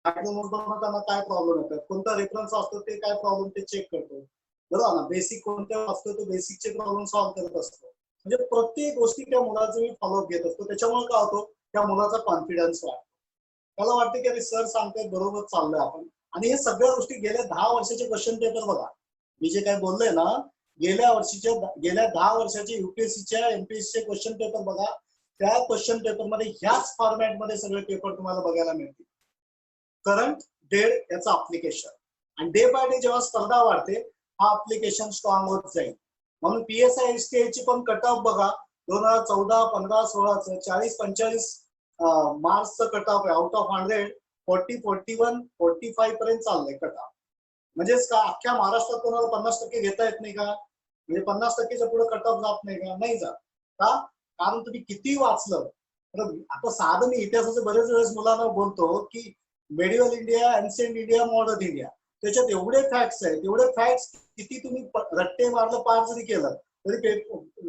नोट्स बनवताना काय प्रॉब्लेम येतात, कोणता रेफरन्स असतो ते काय प्रॉब्लेम ते चेक करतो, बरोबर ना. बेसिक कोणत्या असतो तो बेसिकचे प्रॉब्लेम सॉल्व्ह करत असतो. म्हणजे प्रत्येक गोष्टी त्या मुलाचं मी फॉलोअप घेत असतो. त्याच्यामुळे काय होतो, त्या मुलाचा कॉन्फिडन्स वाढतो. त्याला वाटतं की अरे सर सांगतायत बरोबर चाललोय आपण. आणि हे सगळ्या गोष्टी गेल्या 10 वर्षाचे क्वेश्चन पेपर बघा, मी जे काय बोललोय ना, गेल्या 10 वर्षाचे UPSCच्या MPSCचे क्वेश्चन पेपर बघा. त्या क्वेश्चन पेपर मध्ये ह्याच फॉर्मॅट मध्ये सगळे पेपर तुम्हाला बघायला मिळतील. करंट डेट याचं अप्लिकेशन, आणि डे बाय डे जेव्हा स्पर्धा वाढते हा अप्लिकेशन स्ट्रॉंग होत जाईल. म्हणून PSI STI ची पण कट ऑफ बघा, 2014, 15, 16चं 40-45 मार्क्सचं कट ऑफ आहे. आउट ऑफ 100 40, 41, 45 पर्यंत चाललंय कट ऑफ. म्हणजेच का अख्ख्या महाराष्ट्रात कोणाला 50% घेता येत नाही का, म्हणजे 50%च्या पुढे कट ऑफ जात नाही का, नाही जात का, कारण तुम्ही किती वाचलं. आता साधं मी इतिहासाचे बरेच वेळेस मुलांना बोलतो की medieval India, ancient India, modern India, त्याच्यात एवढे फॅक्ट्स आहेत, एवढे फॅक्ट्स किती तुम्ही रट्टे मारलं पार जरी केलं तरी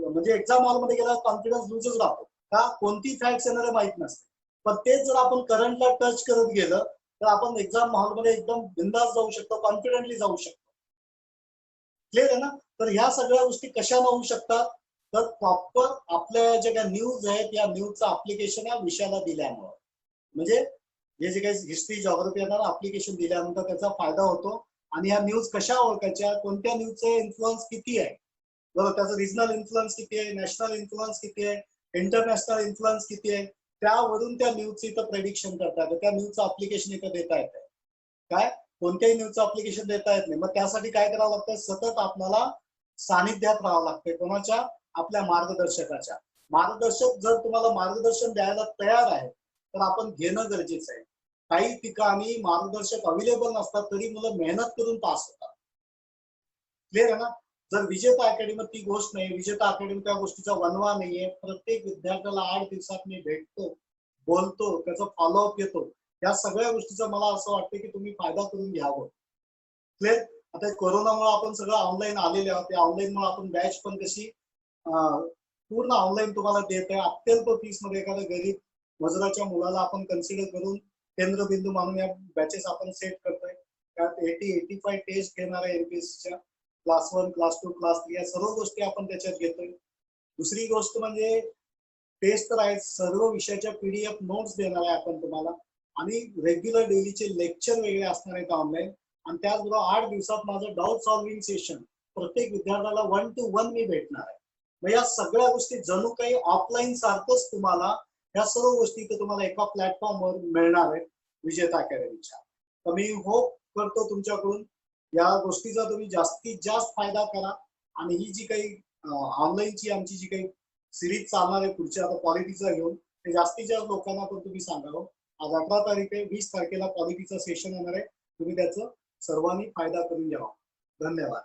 म्हणजे एक्झाम हॉलमध्ये गेला कॉन्फिडन्स लूजच राहतो का, कोणती फॅक्ट्स येणारे माहित नसते. पण तेच जर आपण करंटला टच करत गेलं तर आपण एक्झाम हॉलमध्ये एकदम बिंदास जाऊ शकतो, कॉन्फिडेंटली जाऊ शकतो. क्लिअर आहे ना. तर ह्या सगळ्या गोष्टी कशा होऊ शकतात, तर प्रॉपर आपल्या ज्या काही न्यूज आहेत या न्यूजचं अप्लिकेशन या विषयाला दिल्यामुळं, म्हणजे हे जे काही हिस्ट्री जॉग्राफी येणार अप्लिकेशन दिल्यानंतर त्याचा फायदा होतो. आणि ह्या न्यूज कशा ओळखायच्या, कोणत्या न्यूजचे इन्फ्लुअन्स किती आहे, बरोबर, त्याचं रिजनल इन्फ्लुअन्स किती आहे, नॅशनल इन्फ्लुअन्स किती आहे, इंटरनॅशनल इन्फ्लुअन्स किती आहे, त्यावरून त्या न्यूजचं इथं प्रेडिक्शन करता येतं. त्या न्यूजचं अप्लिकेशन इथं देता येतं. काय, कोणत्याही न्यूजचं अप्लिकेशन देता येत नाही. मग त्यासाठी काय करावं लागतं, सतत आपल्याला सानिध्यात राहावं लागते. कोणाच्या, आपल्या मार्गदर्शकाच्या. मार्गदर्शक जर तुम्हाला मार्गदर्शन द्यायला तयार आहे तर आपण घेणं गरजेचं आहे. काही ठिकाणी मार्गदर्शक अवेलेबल नसतात तरी मुलं मेहनत करून पास होतात. क्लिअर आहे ना. जर विजेता अकॅडमी ती गोष्ट नाही, विजेता अकॅडमी त्या गोष्टीचा वनवा नाहीये. प्रत्येक विद्यार्थ्याला 8 दिवसात मी भेटतो, बोलतो, त्याचा फॉलोअप येतो. या सगळ्या गोष्टीचा मला असं वाटतं की तुम्ही फायदा करून घ्यावं. क्लिअर. आता कोरोनामुळे आपण सगळं ऑनलाईन आलेले आहोत. त्या ऑनलाईनमुळे आपण बॅच पण कशी पूर्ण ऑनलाईन तुम्हाला देत आहे. अत्यल्प फीस मध्ये एखाद्या गरीब मजुराच्या मुलाला आपण कन्सिडर करून केंद्रबिंदू मानून या बॅचेस आपण सेट करतोय. त्यात 80-85 टेस्ट घेणार आहे एमपीएससीच्या. क्लास 1, क्लास 2, क्लास 3 या सर्व गोष्टी आपण त्याच्यात घेतोय. दुसरी गोष्ट म्हणजे टेस्ट तर आहे, सर्व विषयाच्या पीडीएफ नोट्स देणार आहे आपण तुम्हाला आणि रेग्युलर डेलीचे लेक्चर वेगळे असणार आहेत ऑनलाईन. आणि त्याचबरोबर 8 दिवसात माझं डाऊट सॉल्व्हिंग सेशन प्रत्येक विद्यार्थ्याला 1 to 1 मी भेटणार आहे. मग या सगळ्या गोष्टी जणू काही ऑफलाईन सारखंच तुम्हाला या सर्व गोष्टी तुम्हाला एका प्लॅटफॉर्मवर मिळणार आहेत विजेता अकॅडमीच्या. तर मी होप करतो तुमच्याकडून या गोष्टीचा तुम्ही जास्तीत जास्त फायदा करा. आणि ही जी काही ऑनलाईनची आमची जी काही सिरीज चालणार आहे पुढच्या आता पॉलिटीचा घेऊन ते जास्तीत जास्त लोकांना पण तुम्ही सांगावं. आज 18 तारीख आहे, 20 तारखेला पॉलिटीचा सेशन येणार आहे. तुम्ही त्याचं सर्वांनी फायदा करून घ्यावा. धन्यवाद.